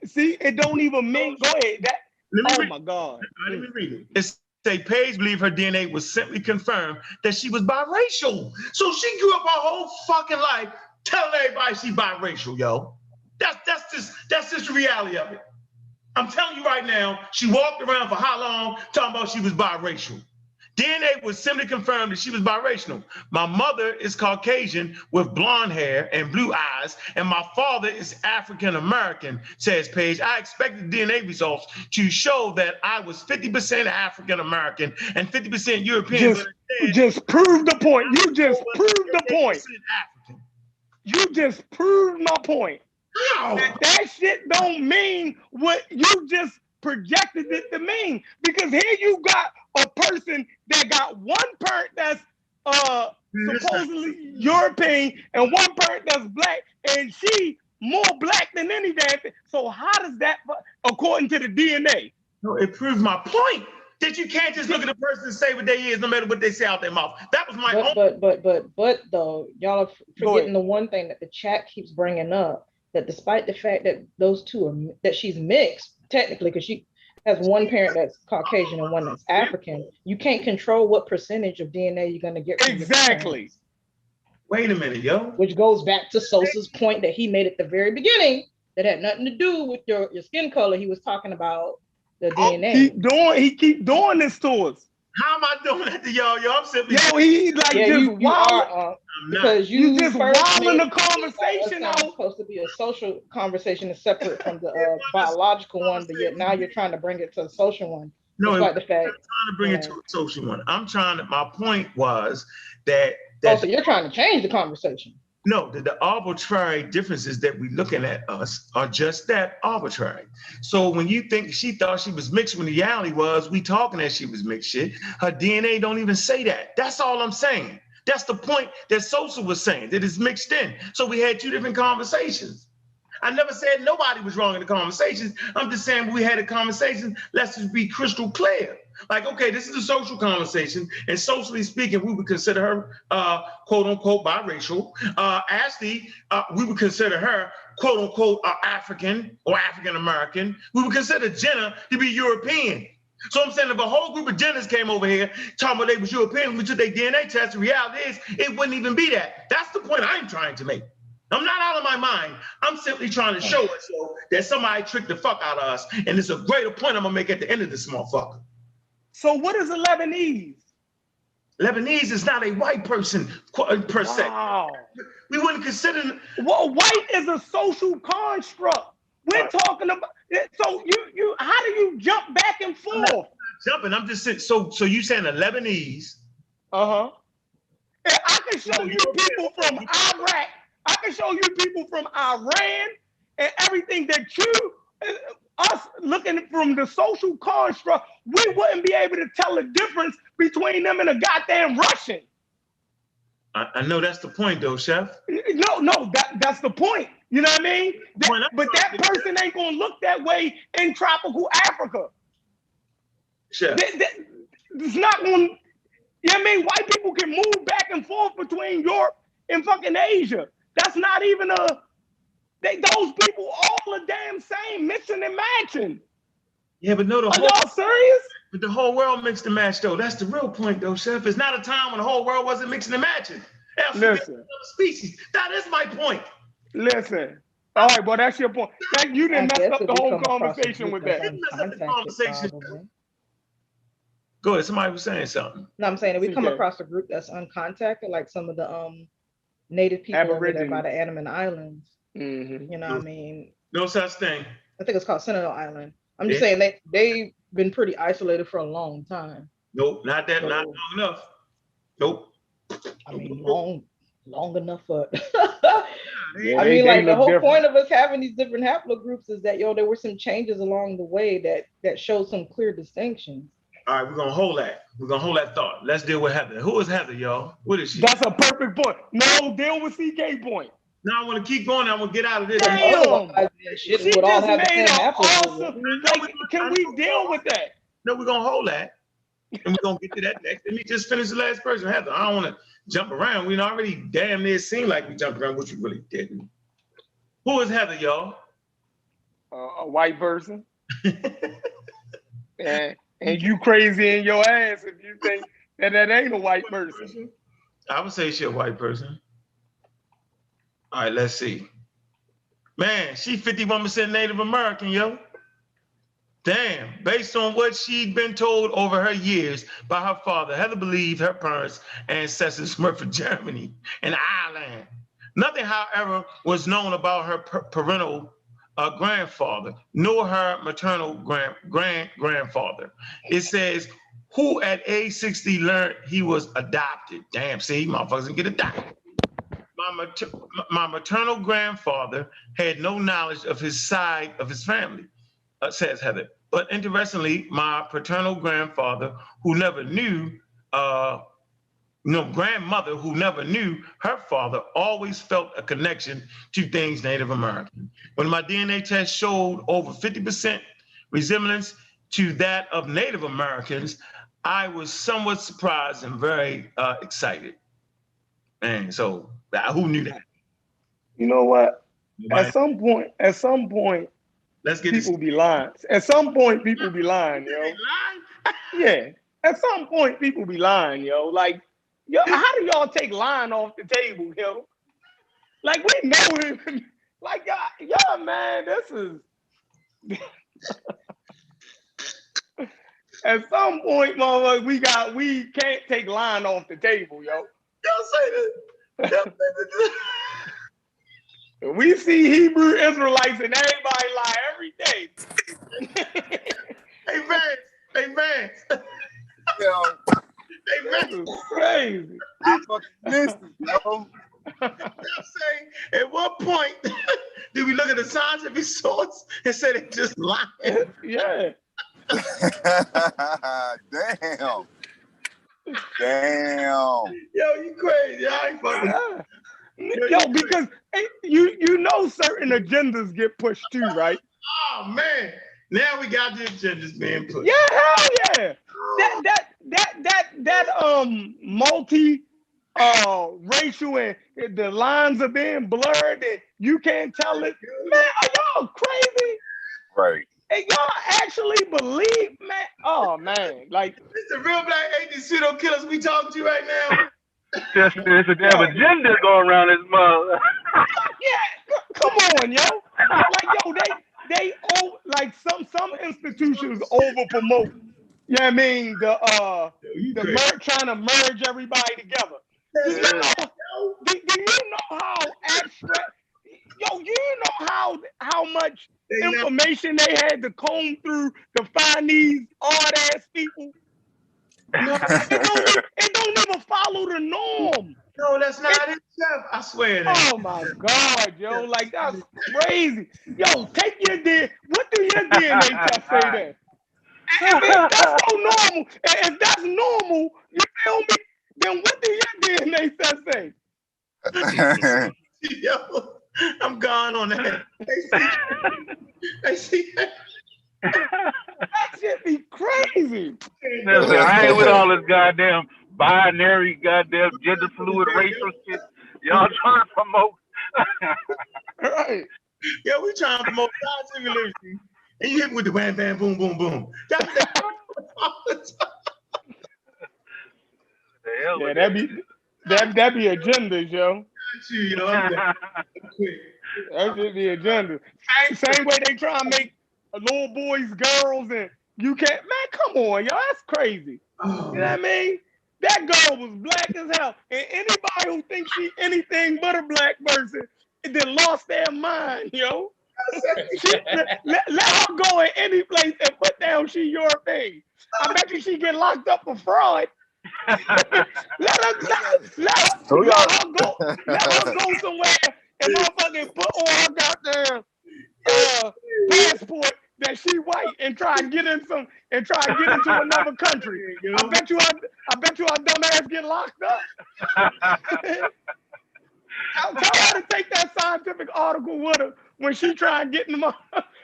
See, it don't even mean. Go ahead. My God. Let me read it. It say Paige believed her DNA was simply confirmed that she was biracial. So she grew up her whole fucking life telling everybody she biracial, yo. That's just the reality of it. I'm telling you right now, she walked around for how long talking about she was biracial. DNA was simply confirmed that she was biracial. My mother is Caucasian with blonde hair and blue eyes, and my father is African American, says Paige. I expected DNA results to show that I was 50% African American and 50% European. Just prove the point. You just proved the point. African. You just proved my point. How? That shit don't mean what you just projected it to mean. Because here you got a person that got one parent that's supposedly European and one parent that's black, and she more black than any damn thing. So how does that, according to the DNA? No, it proves my point that you can't just look at a person and say what they is, no matter what they say out their mouth. That was my own. But though, y'all are forgetting the one thing that the chat keeps bringing up, that despite the fact that those two are, that she's mixed technically, because she has one parent that's Caucasian and one that's African, you can't control what percentage of DNA you're going to get. Exactly. Wait a minute, yo. Which goes back to Sosa's point that he made at the very beginning that had nothing to do with your skin color. He was talking about the DNA. He keep doing this to us. How am I doing that to y'all? Yo, I'm simply. Yo, he like Yeah, just you are because you just wilding the first conversation out. It's out. supposed to be a social conversation, is separate from the biological one, but yet now you're trying to bring it to a social one. No, despite the fact I'm trying to bring it to a social one. I'm trying to. My point was that. Oh, so you're trying to change the conversation. No, the arbitrary differences that we're looking at us are just that, arbitrary. So when you think she thought she was mixed, when the reality was we talking that she was mixed shit, her DNA don't even say that. That's all I'm saying. That's the point that Sosa was saying, that it's mixed in. So we had two different conversations. I never said nobody was wrong in the conversations. I'm just saying we had a conversation. Let's just be crystal clear. Like, okay, this is a social conversation, and socially speaking, we would consider her quote unquote biracial. Ashley, we would consider her quote unquote African or African American. We would consider Jenna to be European. So I'm saying if a whole group of Jenners came over here talking about they was European, we took their DNA test, the reality is it wouldn't even be that. That's the point I'm trying to make. I'm not out of my mind. I'm simply trying to show us that somebody tricked the fuck out of us. And it's a greater point I'm gonna make at the end of this motherfucker. So what is a Lebanese? Lebanese is not a white person per se. Wow. We wouldn't consider. Well, white is a social construct. We're talking about. So you how do you jump back and forth? I'm not jumping. I'm just saying. So you saying a Lebanese? I can show you people from Iraq. I can show you people from Iran and everything that us looking from the social construct, we wouldn't be able to tell the difference between them and a goddamn Russian. I know that's the point, though, Chef. No, that's the point. You know what I mean? But that person ain't gonna look that way in tropical Africa. Chef. It's not gonna. You know what I mean? White people can move back and forth between Europe and fucking Asia. That's not even those people all the damn same, mixing and matching. Yeah, but no, Are y'all serious? But the whole world mixed and matched, though. That's the real point, though, Chef. It's not a time when the whole world wasn't mixing and matching. Listen. Species. That is my point. Listen. All right, boy, that's your point. You didn't mess up the whole conversation with that. Go ahead. Somebody was saying something. No, I'm saying if we come across a group that's uncontacted, like some of the native people over there by the Andaman Islands. Mm-hmm. You know what I mean? No such thing. I think it's called Sentinel Island. I'm just saying they've been pretty isolated for a long time. Nope, not long enough. Nope. I mean, long enough for I mean, like the whole point of us having these different haplogroups is that there were some changes along the way that showed some clear distinctions. All right, we're gonna hold that. We're gonna hold that thought. Let's deal with Heather. Who is Heather, y'all? What is she? That's a perfect point. No, deal with CK point. Now I want to keep going. I want to get out of this. Damn. She just made an awesome. Like, can we deal with that? No, we're gonna hold that, and we're gonna get to that next. Let me just finish the last person, Heather. I don't want to jump around. We already damn near seemed like we jumped around, which we really didn't. Who is Heather, y'all? A white person. And you crazy in your ass if you think that ain't a white person. I would say she a white person. All right, let's see. Man, she 51% Native American, yo. Damn, based on what she'd been told over her years by her father, Heather believed her parents' ancestors were from Germany and Ireland. Nothing, however, was known about her parental grandfather, nor her maternal grandfather. It says, who at age 60 learned he was adopted. Damn, see, motherfuckers didn't get adopted. My maternal grandfather had no knowledge of his side of his family, says Heather. But interestingly, my paternal grandfather, who never knew, grandmother who never knew her father, always felt a connection to things Native American. When my DNA test showed over 50% resemblance to that of Native Americans, I was somewhat surprised and very excited. And so, who knew that? You know what? At some point, let's get people be lying. At some point, people be lying, yo. Yeah. At some point, people be lying, yo. Like, yo, how do y'all take lying off the table, yo? Like, we know it. Like, y'all, man, this is. At some point, motherfucker, we can't take line off the table, yo. Y'all say this. We see Hebrew Israelites and everybody lie every day. Hey, man. Yo, This is crazy. I fucking missed it, yo. I'm saying, at what point did we look at the scientific source and say they just lying? Yeah. Damn. Damn. Yo, you crazy. I ain't fucking. Yo, because you know certain agendas get pushed too, right? Oh man. Now we got the agendas being pushed. Yeah, hell yeah. That multi racial and the lines are being blurred and you can't tell it. Man, are y'all crazy? Right. And y'all actually believe, man? Oh man, like It's the real black atheist pseudo killers we talking to right now. There's a damn agenda going around this mother. Yeah, come on, yo. Like yo, they like some institutions over promote. Yeah, I mean trying to merge everybody together. Do you know how abstract? Yo, you know how much information they had to comb through to find these odd ass people? No, it don't even follow the norm. No, that's not it, Chef. I swear that. Oh my God, yo, like that's crazy. Yo, take your DNA. What do your DNA test say then? If that's so normal, if that's normal, you feel me? Then what do your DNA test say? Yo, I'm gone on that. They see that. That shit be crazy. I ain't with all this goddamn binary, goddamn gender fluid, racial shit. Y'all trying to promote. Right. Yeah, we trying to promote scientific literacy. And you hit with the wham, bam, boom, boom, boom. That's yeah, that be agendas, yo. That should be agenda. Same way they try to make little boys girls and you can't. Man, come on, yo, that's crazy. You know what I mean? That girl was black as hell, and anybody who thinks she anything but a black person, then lost their mind, yo. Let her go in any place and put down she European. I bet you she get locked up for fraud. let her go somewhere and motherfucking put on her goddamn passport that she white and try and get into another country. I bet you our dumb ass get locked up. Tell her to take that scientific article with her when she try and get into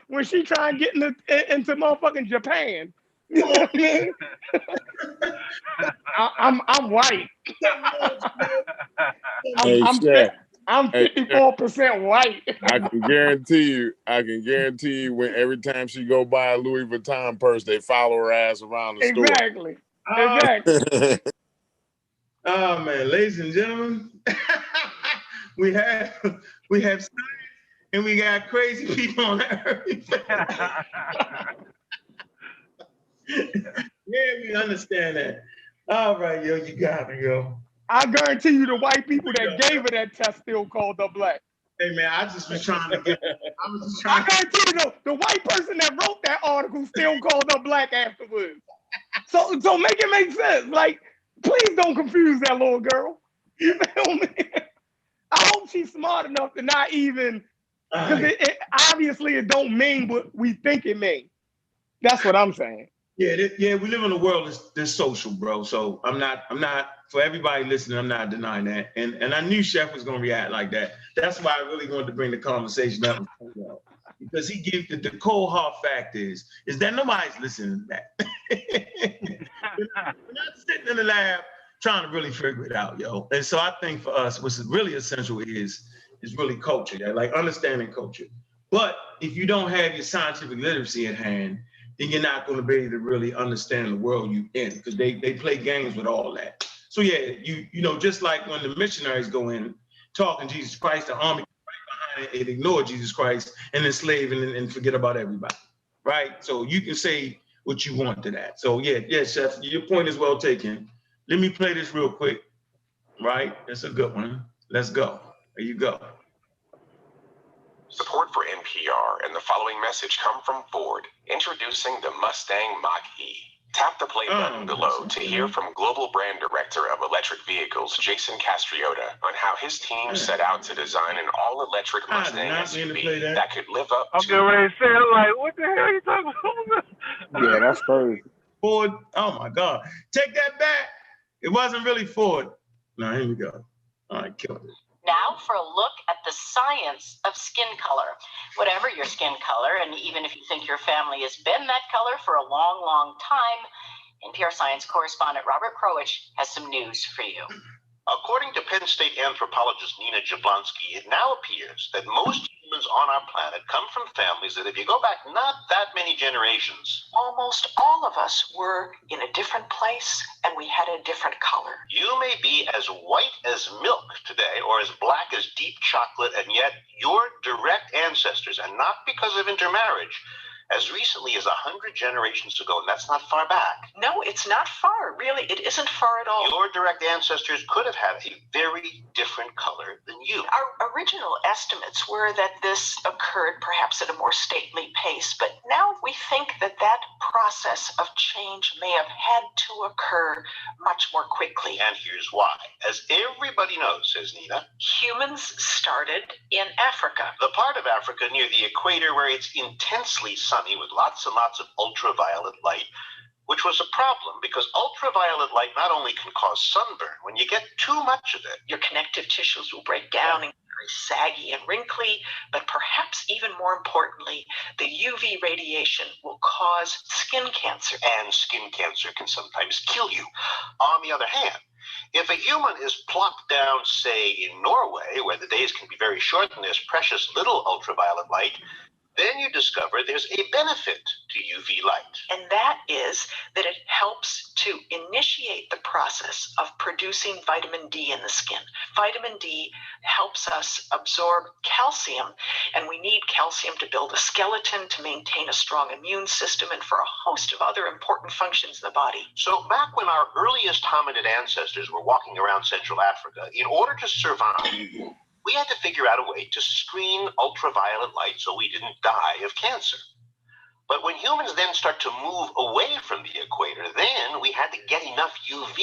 motherfucking Japan. You know what I mean? I'm white. I'm 54% white. I can guarantee you when every time she go buy a Louis Vuitton purse, they follow her ass around the store. Exactly. Oh man, ladies and gentlemen, we have science and we got crazy people on earth. Yeah, we understand that. All right, yo, you got me, yo. I guarantee you the white people that gave her that test still called her black. Hey man, I just was trying to get. I guarantee you the white person that wrote that article still called her black afterwards. So make it make sense. Like, please don't confuse that little girl. You feel me? I hope she's smart enough to not even, because it obviously it don't mean what we think it means. That's what I'm saying. Yeah, we live in a world that's social, bro. So I'm not for everybody listening, I'm not denying that. And I knew Chef was gonna react like that. That's why I really wanted to bring the conversation up. Because he gives the cold hard fact is that nobody's listening to that. We're not sitting in the lab trying to really figure it out, yo. And so I think for us, what's really essential is really culture, yeah? Like understanding culture. But if you don't have your scientific literacy at hand, then you're not going to be able to really understand the world you're in, because they play games with all that. So yeah, you know, just like when the missionaries go in talking Jesus Christ, the army right behind it and ignore Jesus Christ and enslave and forget about everybody, right? So you can say what you want to that. So yeah, Chef, your point is well taken. Let me play this real quick, right? It's a good one. Let's go. There you go. Support for NPR and the following message come from Ford, introducing the Mustang Mach-E. Tap the play button below to hear from Global Brand Director of Electric Vehicles, Jason Castriota, on how his team set out to design an all-electric Mustang SUV that could live up to... I'm getting ready to say it, like, what the hell are you talking about? Yeah, that's crazy. Ford, oh my God. Take that back. It wasn't really Ford. No, here we go. All right, killed it. Now for a look at the science of skin color. Whatever your skin color, and even if you think your family has been that color for a long, long time, NPR Science correspondent Robert Krowich has some news for you. According to Penn State anthropologist Nina Jablonski, it now appears that most humans on our planet come from families that, if you go back not that many generations, almost all of us were in a different place and we had a different color. You may be as white as milk today or as black as deep chocolate, and yet your direct ancestors, and not because of intermarriage, as recently as 100 generations ago, and that's not far back. No, it's not far. Really, it isn't far at all. Your direct ancestors could have had a very different color than you. Our original estimates were that this occurred perhaps at a more stately pace, but now we think that that process of change may have had to occur much more quickly. And here's why. As everybody knows, says Nina, humans started in Africa. The part of Africa near the equator where it's intensely sunny with lots and lots of ultraviolet light, which was a problem because ultraviolet light not only can cause sunburn, when you get too much of it, your connective tissues will break down and get very saggy and wrinkly, but perhaps even more importantly, the UV radiation will cause skin cancer. And skin cancer can sometimes kill you. On the other hand, if a human is plopped down, say, in Norway, where the days can be very short and there's precious little ultraviolet light, then you discover there's a benefit to UV light. And that is that it helps to initiate the process of producing vitamin D in the skin. Vitamin D helps us absorb calcium, and we need calcium to build a skeleton, to maintain a strong immune system, and for a host of other important functions in the body. So back when our earliest hominid ancestors were walking around Central Africa, in order to survive, we had to figure out a way to screen ultraviolet light so we didn't die of cancer. But when humans then start to move away from the equator, then we had to get enough UV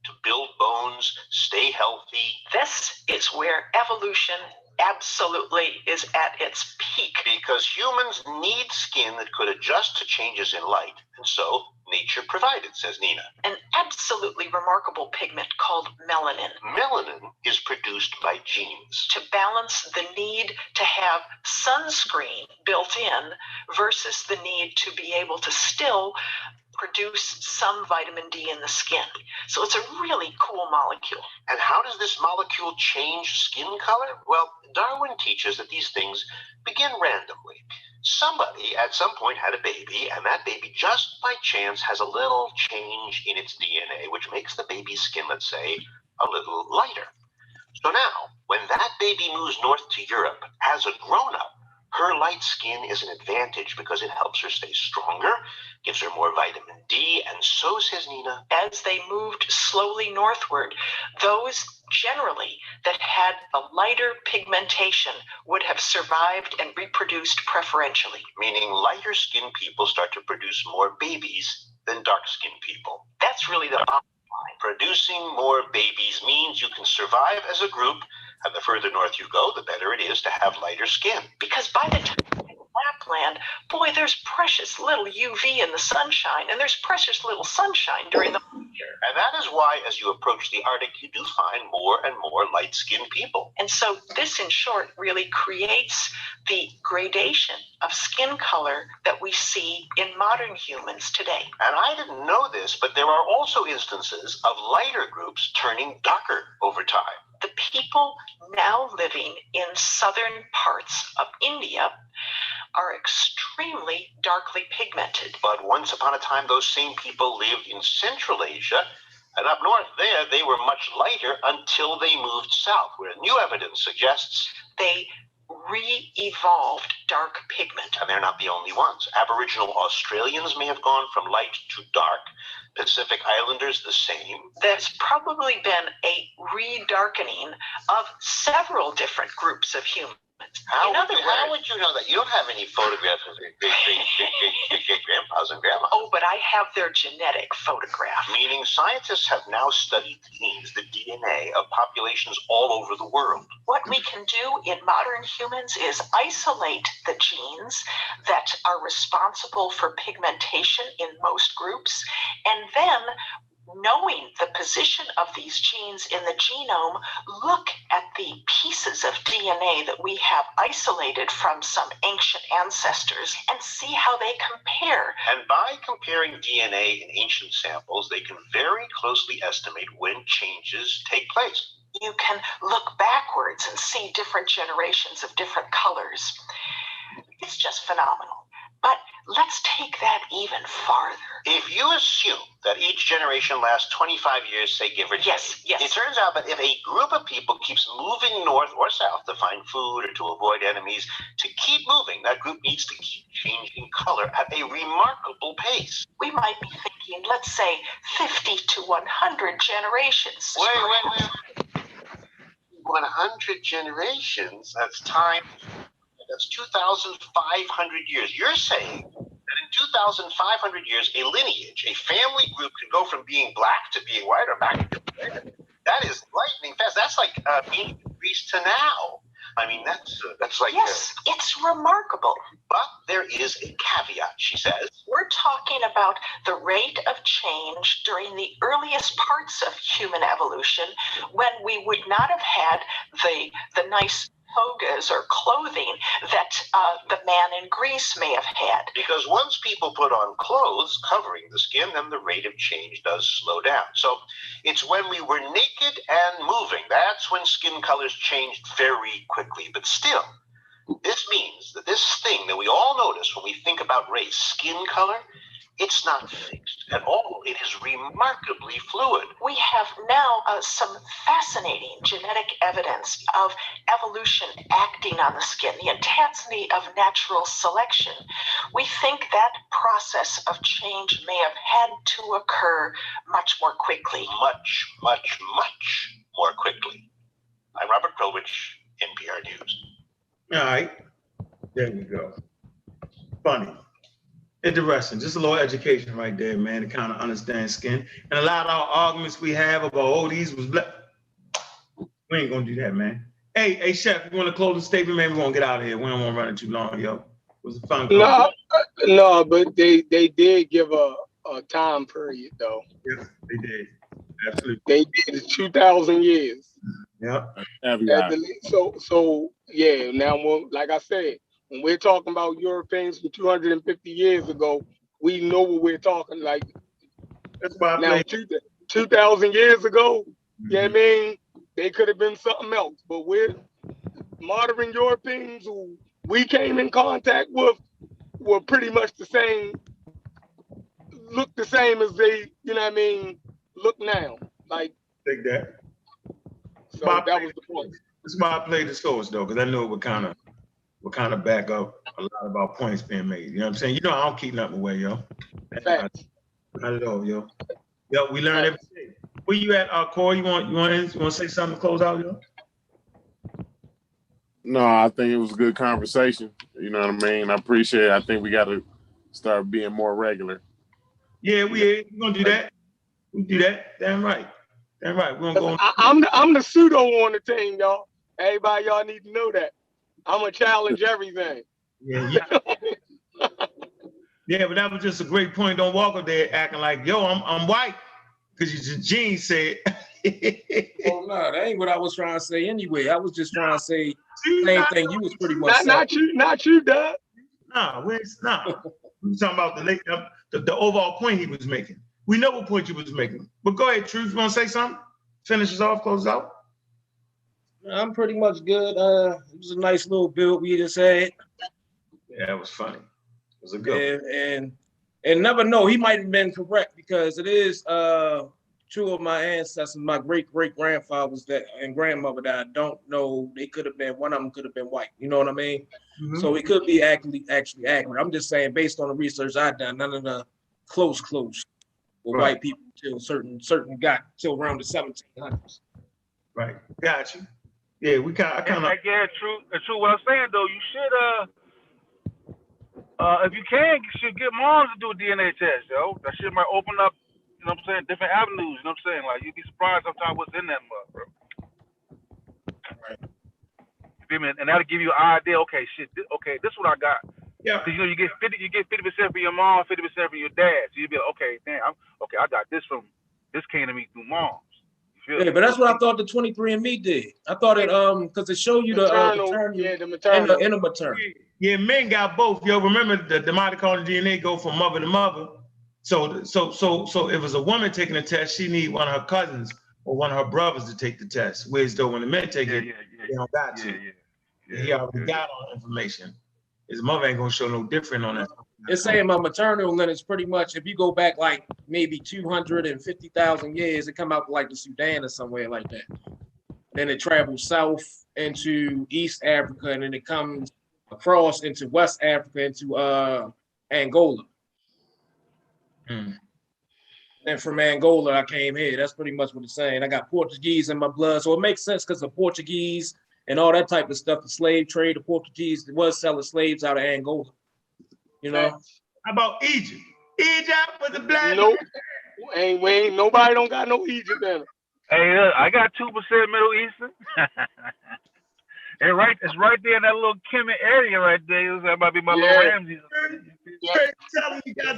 to build bones, stay healthy. This is where evolution absolutely is at its peak. Because humans need skin that could adjust to changes in light, and so nature provided, says Nina. An absolutely remarkable pigment called melanin. Melanin is produced by genes. To balance the need to have sunscreen built in versus the need to be able to still produce some vitamin D in the skin. So it's a really cool molecule. And how does this molecule change skin color? Well, Darwin teaches that these things begin randomly. Somebody at some point had a baby, and that baby just by chance has a little change in its DNA, which makes the baby's skin, let's say, a little lighter. So now, when that baby moves north to Europe as a grown-up, her light skin is an advantage because it helps her stay stronger, gives her more vitamin D, and so, says Nina, as they moved slowly northward, those generally that had a lighter pigmentation would have survived and reproduced preferentially. Meaning lighter skinned people start to produce more babies than dark skinned people. That's really the bottom line. Producing more babies means you can survive as a group, and the further north you go, the better it is to have lighter skin. Because by the time Lapland, boy, there's precious little UV in the sunshine, and there's precious little sunshine during the year. And that is why, as you approach the Arctic, you do find more and more light-skinned people. And so this, in short, really creates the gradation of skin color that we see in modern humans today. And I didn't know this, but there are also instances of lighter groups turning darker over time. The people now living in southern parts of India are extremely darkly pigmented. But once upon a time, those same people lived in Central Asia, and up north there, they were much lighter until they moved south, where new evidence suggests they re-evolved dark pigment. And they're not the only ones. Aboriginal Australians may have gone from light to dark. Pacific Islanders, the same. There's probably been a re-darkening of several different groups of humans. How would you know that? You don't have any photographs of your great-grandpas and grandmas. Oh, but I have their genetic photograph. Meaning scientists have now studied genes, the DNA of populations all over the world. What we can do in modern humans is isolate the genes that are responsible for pigmentation in most groups, and then, knowing the position of these genes in the genome, look at the pieces of DNA that we have isolated from some ancient ancestors and see how they compare. And by comparing DNA in ancient samples, they can very closely estimate when changes take place. You can look backwards and see different generations of different colors. It's just phenomenal. But let's take that even farther. If you assume that each generation lasts 25 years, say, give or take, yes. It turns out that if a group of people keeps moving north or south to find food or to avoid enemies, to keep moving, that group needs to keep changing color at a remarkable pace. We might be thinking, let's say, 50 to 100 generations. Wait. 100 generations? That's time. That's 2,500 years. You're saying that in 2,500 years, a lineage, a family group can go from being black to being white or back to red. That is lightning fast. That's like being from Greece to now. I mean, that's like... Yes, it's remarkable. But there is a caveat, she says. We're talking about the rate of change during the earliest parts of human evolution, when we would not have had the nice togas or clothing that the man in Greece may have had. Because once people put on clothes covering the skin, then the rate of change does slow down. So it's when we were naked and moving, that's when skin colors changed very quickly. But still, this means that this thing that we all notice when we think about race, skin color, it's not fixed at all. It is remarkably fluid. We have now some fascinating genetic evidence of evolution acting on the skin, the intensity of natural selection. We think that process of change may have had to occur much more quickly. Much more quickly. I'm Robert Krulwich, NPR News. All right. There we go. Funny. Interesting. Just a little education right there, man, to kind of understand skin. And a lot of our arguments we have about, oh, these was black. We ain't gonna do that, man. Hey, Chef, you want to close the statement, man? We're gonna get out of here. We don't want to run it too long, yo. It was a fun call. No, but they did give a time period, though. Yes, they did. Absolutely. They did 2,000 years. Yeah. So yeah, now, like I said, when we're talking about Europeans from 250 years ago, we know what we're talking like. That's why I now, 2,000 years ago, yeah, I mean, they could have been something else. But we're modern Europeans who we came in contact with were pretty much the same, look the same as they, you know what I mean, look now. Like, take that. So that was the point. That's why I played the source, though, because I knew it would kind of back up a lot of our points being made. You know what I'm saying? You know, I don't keep nothing away, yo. Not at all, yo. Yo, we learn every day. Where you at, Corey? You want to say something to close out, yo? No, I think it was a good conversation. You know what I mean? I appreciate it. I think we got to start being more regular. Yeah, we're gonna do that. We do that. Damn right. Damn right. We're gonna go. I'm the pseudo on the team, y'all. Everybody, y'all need to know that. I'm gonna challenge everything. Yeah. Yeah, but that was just a great point. Don't walk up there acting like, yo, I'm white, because your genes said. Oh no, that ain't what I was trying to say anyway. I was just trying to say the same thing you was pretty much saying. Not you, Doug. No, it's not. We talking about the overall point he was making. We know what point you was making. But go ahead, Truth. You want to say something? Finish us off, close out. I'm pretty much good. It was a nice little build we just had. Yeah, it was funny. It was a good and never know, he might have been correct, because it is two of my ancestors, my great-great-grandfathers and grandmother that I don't know, they could have been, one of them could have been white. You know what I mean? Mm-hmm. So it could be actually accurate. I'm just saying, based on the research I've done, none of the close with white people till certain got till around the 1700s. Right. Got you. Yeah, we kind of. Yeah, true. What I'm saying though, you should if you can, you should get moms to do a DNA test, yo. That shit might open up, you know what I'm saying, different avenues. You know what I'm saying? Like you'd be surprised sometimes what's in that mug, bro. Right. You feel me? And that'll give you an idea. Okay, shit. This is what I got. Yeah. Because you get 50% from your mom, 50% from your dad. So you'd be like, okay, damn, I got this came to me through moms. Yeah, but that's what I thought the 23andMe did. I thought it because it showed you the maternal and the maternal. Yeah, men got both. Yo, remember the mitochondrial DNA go from mother to mother. So if it was a woman taking a test, she need one of her cousins or one of her brothers to take the test. Whereas though when the men take it, they don't got to. He already got all the information. His mother ain't gonna show no different on that. It's saying my maternal lineage pretty much, if you go back like maybe 250,000 years, it come out like the Sudan or somewhere like that. Then it travels south into East Africa, and then it comes across into West Africa, into Angola. And from Angola, I came here. That's pretty much what it's saying. I got Portuguese in my blood, so it makes sense because the Portuguese and all that type of stuff, the slave trade, the Portuguese was selling slaves out of Angola. You know? How about Egypt? Egypt with the black. Nope. Ain't nobody don't got no Egypt in it. Hey, I got 2% Middle Eastern. It's right there in that little Kemet area right there. That might be my little Ramses.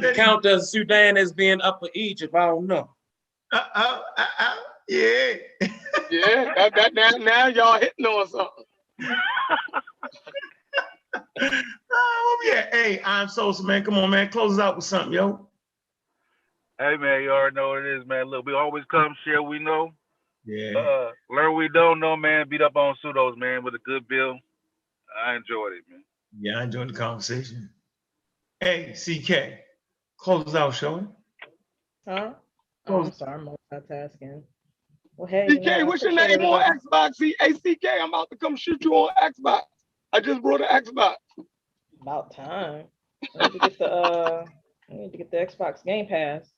They count the Sudan as being Upper Egypt. I don't know. Yeah. Yeah, now y'all hitting on something. Hey, I'm Sosa, man. Come on, man. Close us out with something, yo. Hey, man, you already know what it is, man. Look, we always come share we know. Yeah. Learn we don't know, man. Beat up on pseudos, man, with a good bill. I enjoyed it, man. Yeah, I enjoyed the conversation. Hey, CK, close us out, Shorty. Huh? Oh, I'm sorry, I'm multitasking. Well, hey, CK, what's your name on Xbox? Hey, CK, I'm about to come shoot you on Xbox. I just brought an Xbox. About time. I need to get the Xbox Game Pass.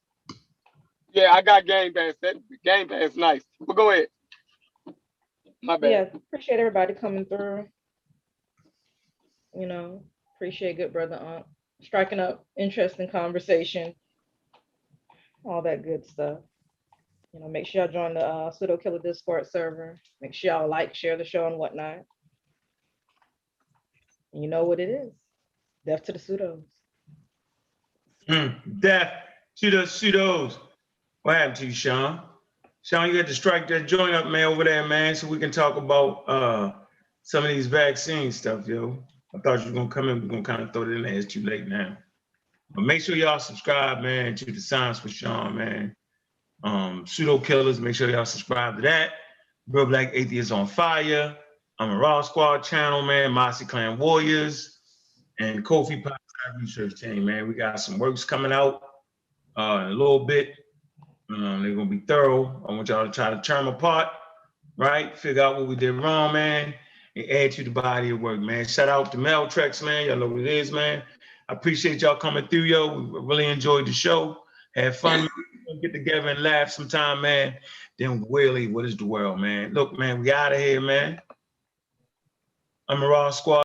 Yeah, I got Game Pass. That Game Pass nice. But go ahead. My bad. Yeah, appreciate everybody coming through. You know, appreciate good brother striking up interesting conversation. All that good stuff. You know, make sure y'all join the Pseudo Killer Discord server. Make sure y'all like, share the show and whatnot. And you know what it is. Death to the pseudos. Death to the pseudos. What happened to you, Sean? Sean, you got to strike that joint up, man, over there, man, so we can talk about some of these vaccine stuff, yo. I thought you were going to come in. We're going to kind of throw it in there. It's too late now. But make sure y'all subscribe, man, to the Science with Sean, man. Pseudo Killers, make sure y'all subscribe to that. Real Black Atheists on Fire. I'm a Raw Squad channel, man. Mossy Clan Warriors. And Kofi Podcast Research Team, man. We got some works coming out in a little bit. They're going to be thorough. I want y'all to try to turn them apart, right? Figure out what we did wrong, man, and add to the body of work, man. Shout out to Mel Trex, man. Y'all know what it is, man. I appreciate y'all coming through, yo. We really enjoyed the show. Had fun, man. Get together and laugh sometime, man. Then Willie, what is the world, man? Look, man, we out of here, man. I'm a Raw Squad.